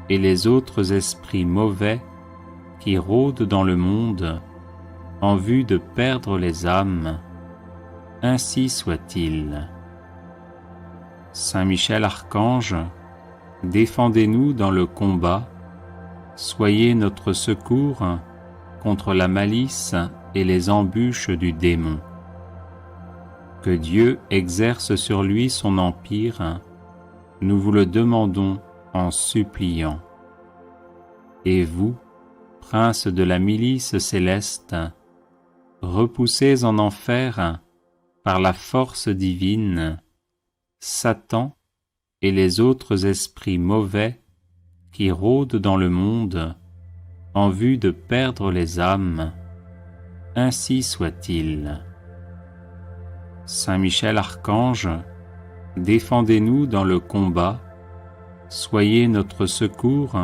et les autres esprits mauvais qui rôdent dans le monde en vue de perdre les âmes, ainsi soit-il. Saint Michel Archange, défendez-nous dans le combat, soyez notre secours contre la malice et les embûches du démon. Que Dieu exerce sur lui son empire, nous vous le demandons en suppliant. Et vous, princes de la milice céleste, repoussez en enfer par la force divine Satan et les autres esprits mauvais qui rôdent dans le monde en vue de perdre les âmes, ainsi soit-il. Saint Michel Archange, défendez-nous dans le combat, soyez notre secours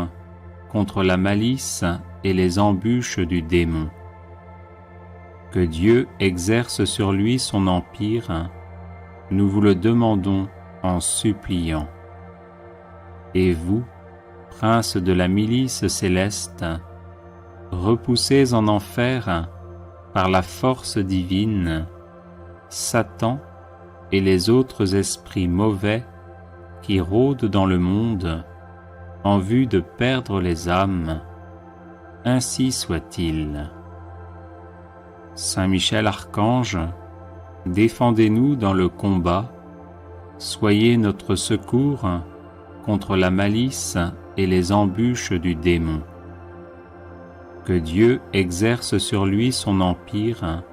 contre la malice et les embûches du démon. Que Dieu exerce sur lui son empire, nous vous le demandons en suppliant. Et vous, princes de la milice céleste, repoussez en enfer par la force divine Satan et les autres esprits mauvais qui rôdent dans le monde en vue de perdre les âmes, ainsi soit-il. Saint Michel Archange, défendez-nous dans le combat, soyez notre secours contre la malice et les embûches du démon. Que Dieu exerce sur lui son empire,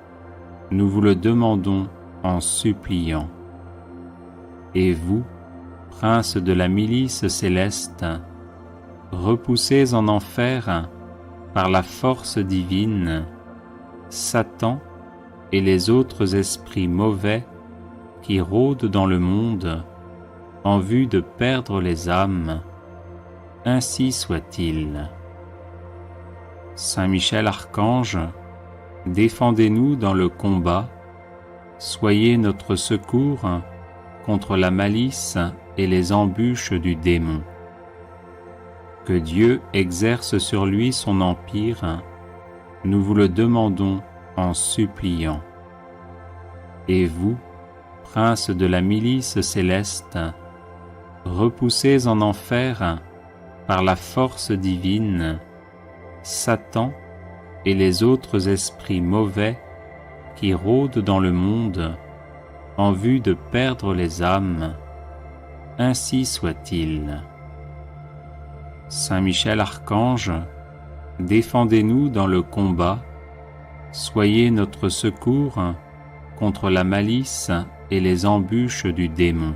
nous vous le demandons en suppliant. Et vous, prince de la milice céleste, repoussez en enfer, par la force divine, Satan et les autres esprits mauvais qui rôdent dans le monde en vue de perdre les âmes, ainsi soit-il. Saint Michel Archange, défendez-nous dans le combat, soyez notre secours contre la malice et les embûches du démon. Que Dieu exerce sur lui son empire, nous vous le demandons en suppliant. Et vous, prince de la milice céleste, repoussez en enfer, par la force divine, Satan et les autres esprits mauvais qui rôdent dans le monde en vue de perdre les âmes, ainsi soit-il. Saint Michel Archange, défendez-nous dans le combat, soyez notre secours contre la malice et les embûches du démon.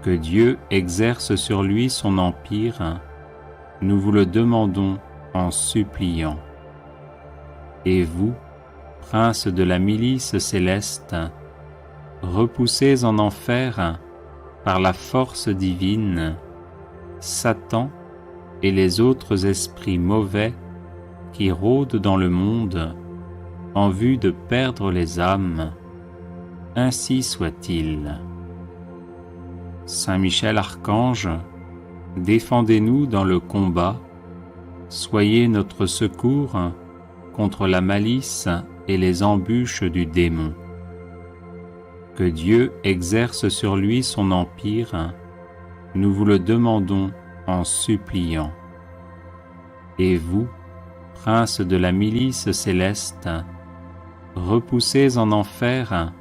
Que Dieu exerce sur lui son empire, nous vous le demandons en suppliant. Et vous, prince de la milice céleste, repoussez en enfer, par la force divine, Satan et les autres esprits mauvais qui rôdent dans le monde en vue de perdre les âmes, ainsi soit-il. Saint Michel Archange, défendez-nous dans le combat, soyez notre secours contre la malice et les embûches du démon. Que Dieu exerce sur lui son empire, nous vous le demandons en suppliant. Et vous, prince de la milice céleste, repoussez en enfer,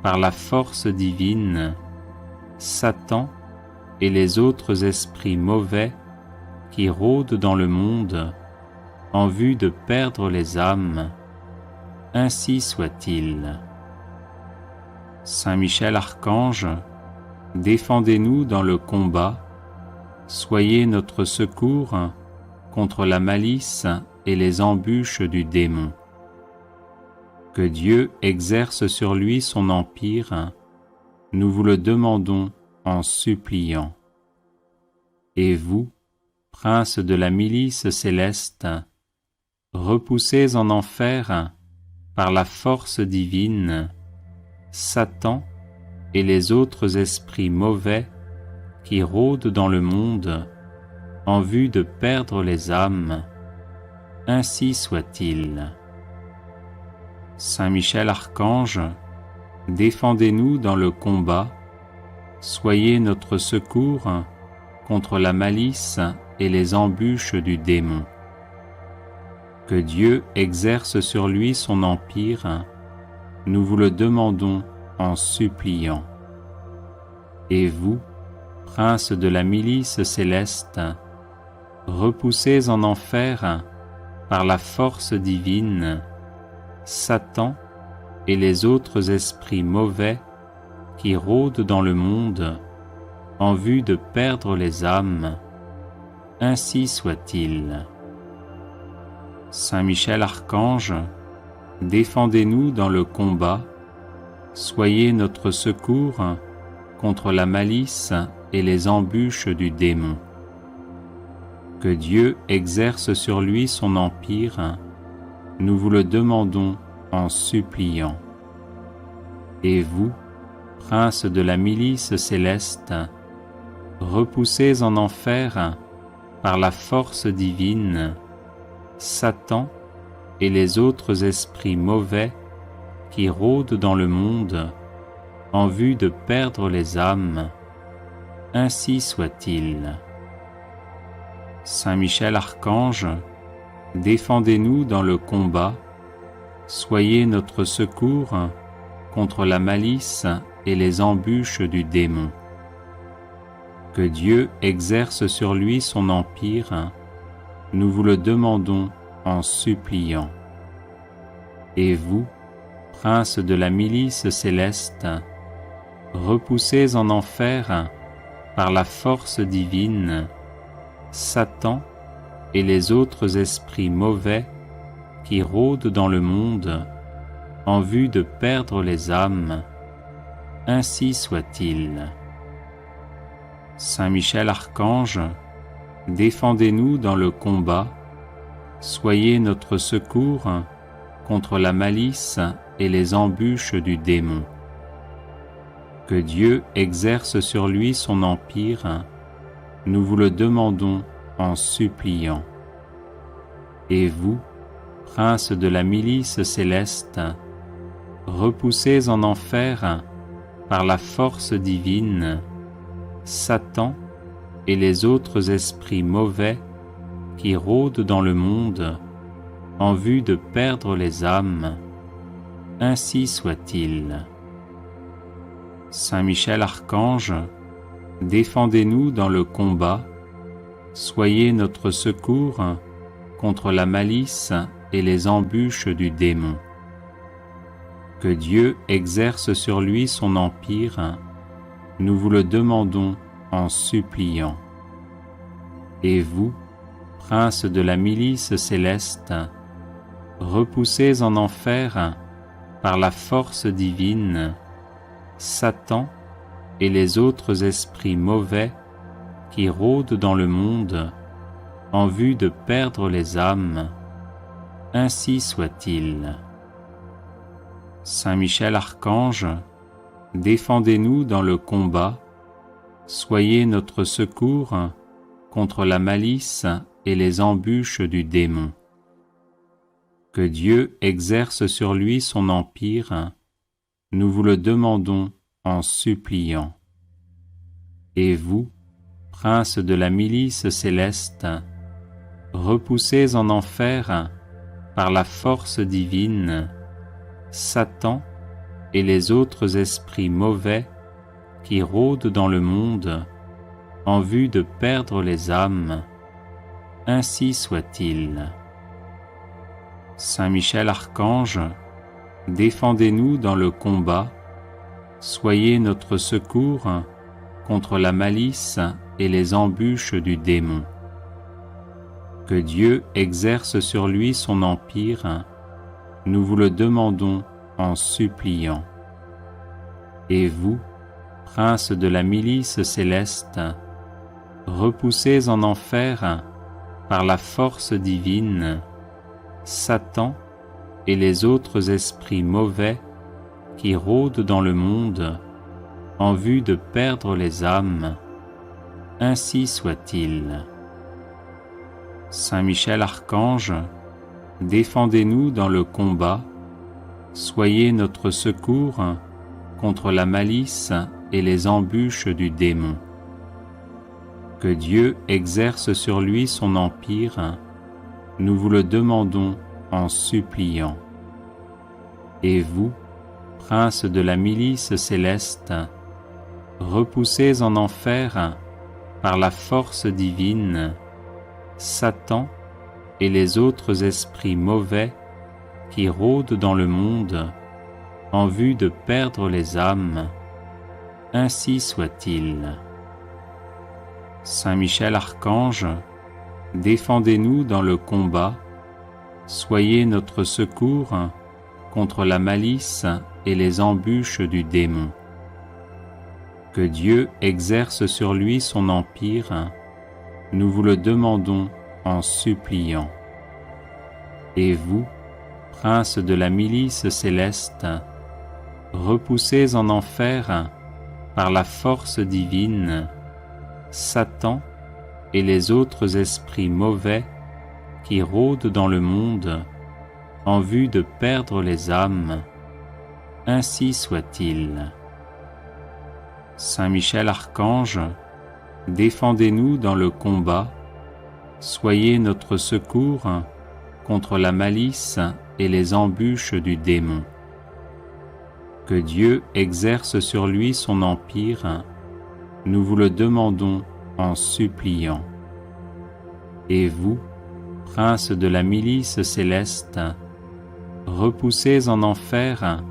par la force divine, Satan et les autres esprits mauvais qui rôdent dans le monde en vue de perdre les âmes, ainsi soit-il. Saint Michel Archange, défendez-nous dans le combat, soyez notre secours contre la malice et les embûches du démon. Que Dieu exerce sur lui son empire, nous vous le demandons en suppliant. Et vous, prince de la milice céleste, repoussez en enfer, par la force divine, Satan et les autres esprits mauvais qui rôdent dans le monde en vue de perdre les âmes, ainsi soit-il. Saint Michel Archange, défendez-nous dans le combat, soyez notre secours contre la malice et les embûches du démon. Que Dieu exerce sur lui son empire, nous vous le demandons en suppliant. Et vous, prince de la milice céleste, repoussez en enfer, par la force divine, Satan et les autres esprits mauvais qui rôdent dans le monde en vue de perdre les âmes, ainsi soit-il. Saint Michel Archange, défendez-nous dans le combat, soyez notre secours contre la malice et les embûches du démon. Que Dieu exerce sur lui son empire, nous vous le demandons en suppliant. Et vous, prince de la milice céleste, repoussez en enfer, par la force divine, Satan et les autres esprits mauvais qui rôdent dans le monde en vue de perdre les âmes, ainsi soit-il. Saint Michel Archange, défendez-nous dans le combat, soyez notre secours contre la malice et les embûches du démon. Que Dieu exerce sur lui son empire, nous vous le demandons en suppliant. Et vous, prince de la milice céleste, repoussez en enfer par la force divine Satan et les autres esprits mauvais qui rôdent dans le monde en vue de perdre les âmes, ainsi soit-il. Saint Michel Archange, défendez-nous dans le combat, soyez notre secours contre la malice et les embûches du démon. Que Dieu exerce sur lui son empire, nous vous le demandons en suppliant. Et vous, prince de la milice céleste, repoussez en enfer par la force divine Satan et les autres esprits mauvais qui rôdent dans le monde en vue de perdre les âmes, ainsi soit-il. Saint Michel Archange, défendez-nous dans le combat, soyez notre secours contre la malice et les embûches du démon. Que Dieu exerce sur lui son empire, nous vous le demandons en suppliant. Et vous, prince de la milice céleste, repoussez en enfer par la force divine Satan et les autres esprits mauvais qui rôdent dans le monde en vue de perdre les âmes, ainsi soit-il. Saint Michel Archange, défendez-nous dans le combat, soyez notre secours contre la malice et les embûches du démon. Que Dieu exerce sur lui son empire, nous vous le demandons en suppliant. Et vous, prince de la milice céleste, repoussez en enfer par la force divine Satan et les autres esprits mauvais qui rôdent dans le monde en vue de perdre les âmes, ainsi soit-il. Saint Michel Archange, défendez-nous dans le combat, soyez notre secours contre la malice et les embûches du démon. Que Dieu exerce sur lui son empire, nous vous le demandons en suppliant. Et vous, prince de la milice céleste, repoussez en enfer par la force divine Satan et les autres esprits mauvais qui rôdent dans le monde en vue de perdre les âmes, ainsi soit-il. Saint Michel Archange, défendez-nous dans le combat, soyez notre secours contre la malice et les embûches du démon. Que Dieu exerce sur lui son empire, nous vous le demandons en suppliant. Et vous, prince de la milice céleste, repoussez en enfer par la force divine Satan et les autres esprits mauvais qui rôdent dans le monde en vue de perdre les âmes, ainsi soit-il. Saint Michel Archange, défendez-nous dans le combat, soyez notre secours contre la malice et les embûches du démon. Que Dieu exerce sur lui son empire, nous vous le demandons en suppliant. Et vous, prince de la milice céleste, repoussez en enfer par la force divine Satan et les autres esprits mauvais qui rôdent dans le monde en vue de perdre les âmes, ainsi soit-il. Saint Michel Archange, défendez-nous dans le combat, soyez notre secours contre la malice et les embûches du démon. Que Dieu exerce sur lui son empire, nous vous le demandons en suppliant. Et vous, prince de la milice céleste, repoussez en enfer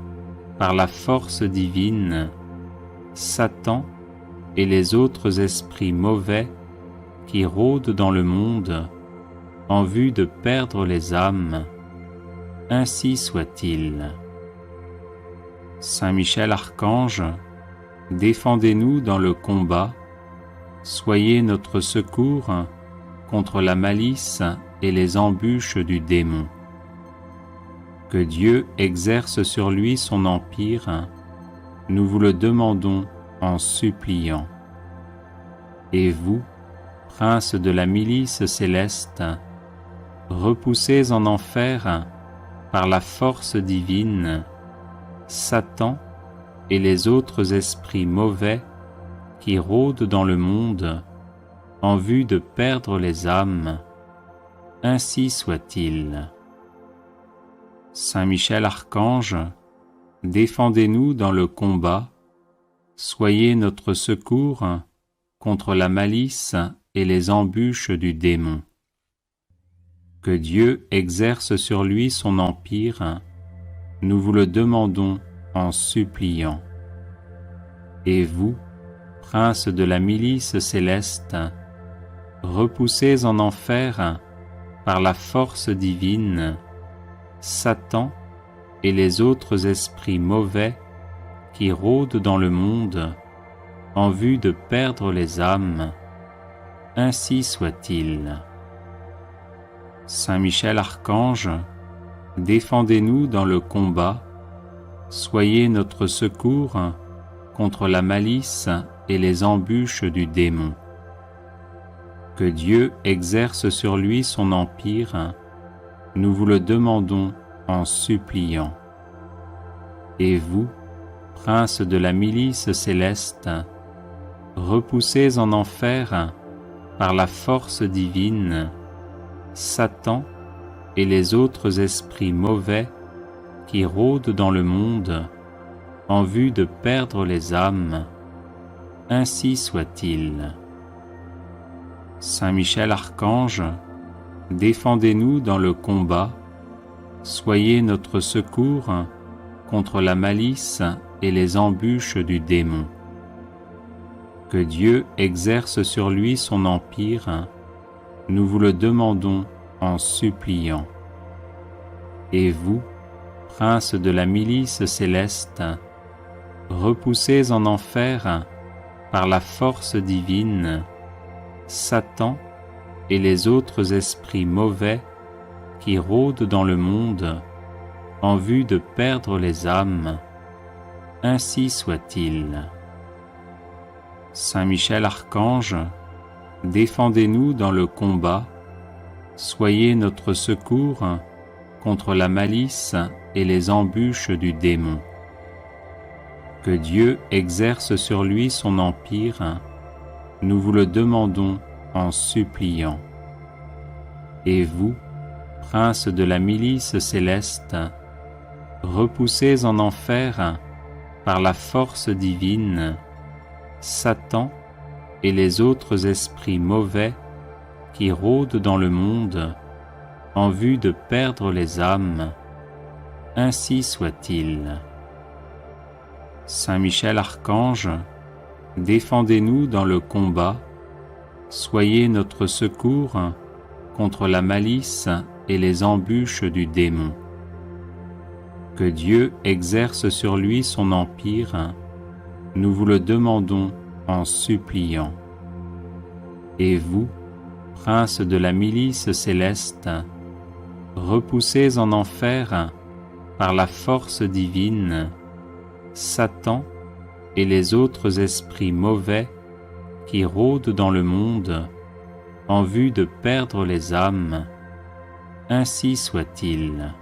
par la force divine Satan et les autres esprits mauvais qui rôdent dans le monde en vue de perdre les âmes, ainsi soit-il. Saint Michel Archange, défendez-nous dans le combat, soyez notre secours contre la malice et les embûches du démon. Que Dieu exerce sur lui son empire, nous vous le demandons en suppliant. Et vous, prince de la milice céleste, repoussez en enfer par la force divine Satan et les autres esprits mauvais qui rôdent dans le monde en vue de perdre les âmes, ainsi soit-il. Saint Michel Archange, défendez-nous dans le combat, soyez notre secours contre la malice et les embûches du démon. Que Dieu exerce sur lui son empire, nous vous le demandons en suppliant. Et vous, prince de la milice céleste, repoussez en enfer par la force divine Satan et les autres esprits mauvais qui rôdent dans le monde en vue de perdre les âmes, ainsi soit-il. Saint Michel Archange, défendez-nous dans le combat, soyez notre secours contre la malice et les embûches du démon. Que Dieu exerce sur lui son empire, nous vous le demandons en suppliant. Et vous, prince de la milice céleste, repoussez en enfer par la force divine Satan et les autres esprits mauvais qui rôdent dans le monde en vue de perdre les âmes, ainsi soit-il. Saint Michel Archange, défendez-nous dans le combat, soyez notre secours contre la malice et les embûches du démon. Que Dieu exerce sur lui son empire, nous vous le demandons en suppliant. Et vous, prince de la milice céleste, repoussez en enfer par la force divine Satan et les autres esprits mauvais qui rôdent dans le monde en vue de perdre les âmes, ainsi soit-il. Saint Michel Archange, défendez-nous dans le combat, soyez notre secours contre la malice et les embûches du démon. Que Dieu exerce sur lui son empire, nous vous le demandons en suppliant. Et vous, prince de la milice céleste, repoussez en enfer par la force divine Satan et les autres esprits mauvais qui rôdent dans le monde en vue de perdre les âmes, ainsi soit-il. Saint Michel Archange, défendez-nous dans le combat, soyez notre secours contre la malice et les embûches du démon. Que Dieu exerce sur lui son empire, nous vous le demandons en suppliant. Et vous, prince de la milice céleste, repoussez en enfer par la force divine Satan et les autres esprits mauvais qui rôdent dans le monde en vue de perdre les âmes, ainsi soit-il.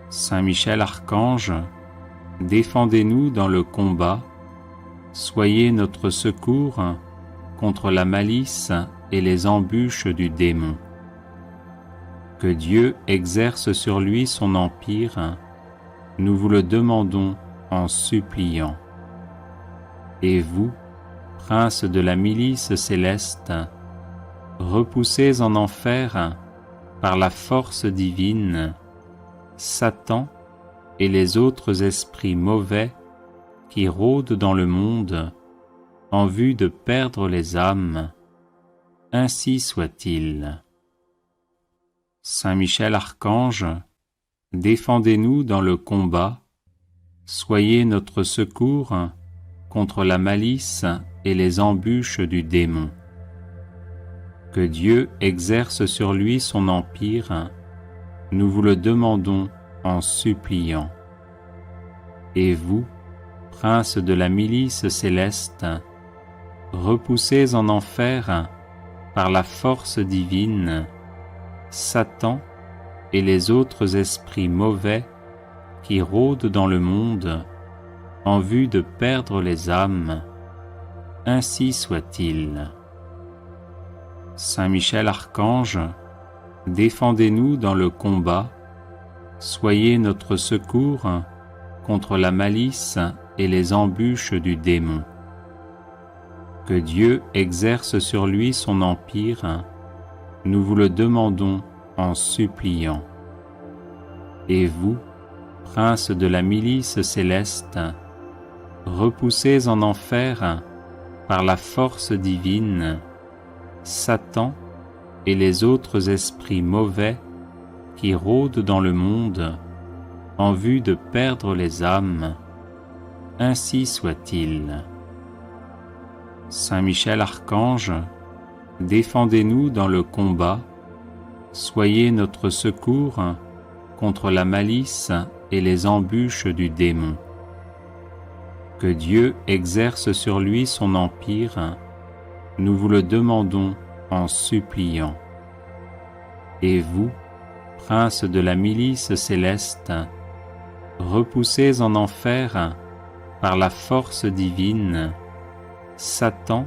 Saint Michel Archange, défendez-nous dans le combat, soyez notre secours contre la malice et les embûches du démon. Que Dieu exerce sur lui son empire, nous vous le demandons en suppliant. Et vous, princes de la milice céleste, repoussez en enfer, par la force divine, Satan et les autres esprits mauvais qui rôdent dans le monde en vue de perdre les âmes. Ainsi soit-il. Saint Michel Archange, défendez-nous dans le combat, soyez notre secours contre la malice et les embûches du démon. Que Dieu exerce sur lui son empire, nous vous le demandons en suppliant. Et vous, princes de la milice céleste, repoussez en enfer, par la force divine, Satan et les autres esprits mauvais qui rôdent dans le monde en vue de perdre les âmes. Ainsi soit-il. Saint Michel Archange, défendez-nous dans le combat, soyez notre secours contre la malice et les embûches du démon. Que Dieu exerce sur lui son empire, nous vous le demandons en suppliant. Et vous, princes de la milice céleste, repoussez en enfer, par la force divine, Satan et les autres esprits mauvais qui rôdent dans le monde en vue de perdre les âmes. Ainsi soit-il. Saint Michel Archange, défendez-nous dans le combat, soyez notre secours contre la malice et les embûches du démon. Que Dieu exerce sur lui son empire, nous vous le demandons en suppliant. Et vous, princes de la milice céleste, repoussez en enfer, par la force divine, Satan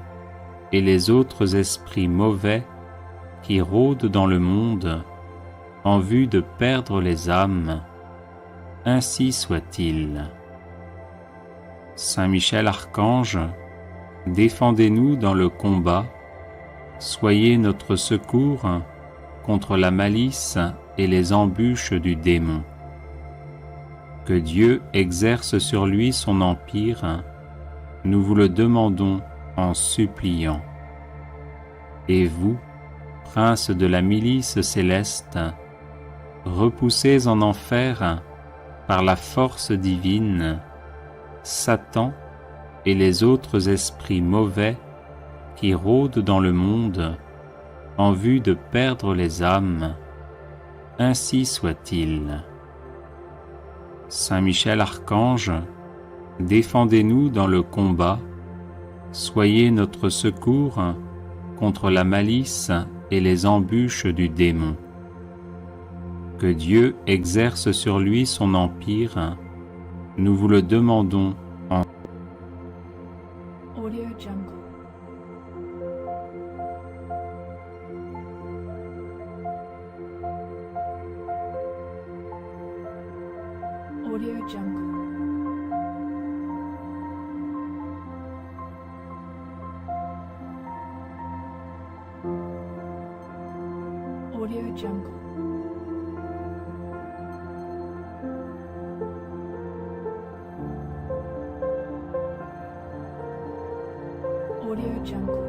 et les autres esprits mauvais qui rôdent dans le monde en vue de perdre les âmes. Ainsi soit-il. Saint Michel Archange, défendez-nous dans le combat, soyez notre secours contre la malice et les embûches du démon. Que Dieu exerce sur lui son empire, nous vous le demandons en suppliant. Et vous, princes de la milice céleste, repoussez en enfer, par la force divine, Satan et les autres esprits mauvais qui rôdent dans le monde en vue de perdre les âmes. Ainsi soit-il. Saint Michel Archange, défendez-nous dans le combat, soyez notre secours contre la malice et les embûches du démon. Que Dieu exerce sur lui son empire, nous vous le demandons en Audio Jungle. Audio Jungle. Audio Jungle. Audio Jungle.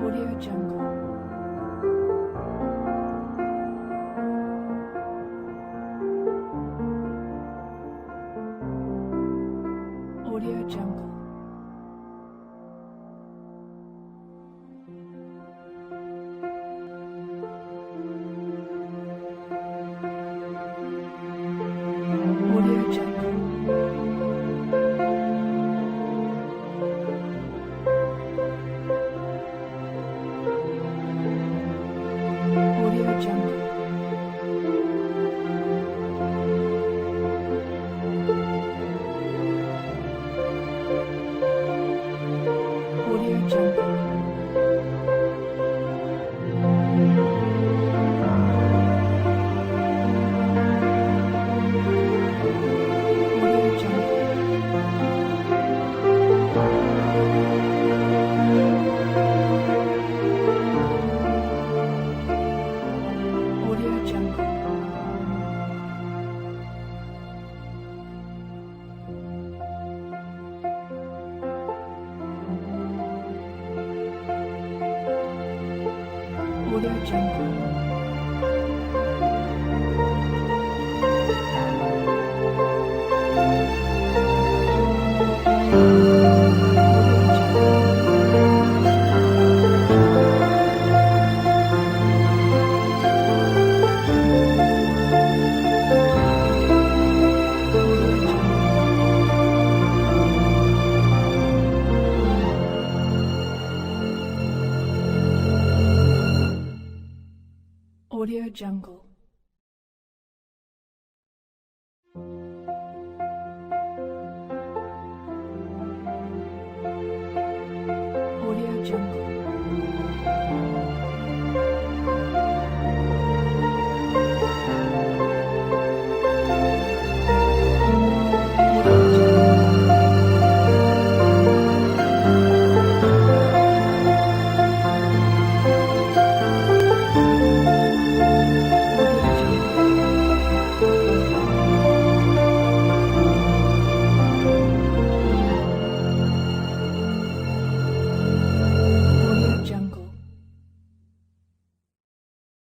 Audio Jungle. Audio Jungle. Audio Jungle. Audio Jungle. Audio Jungle.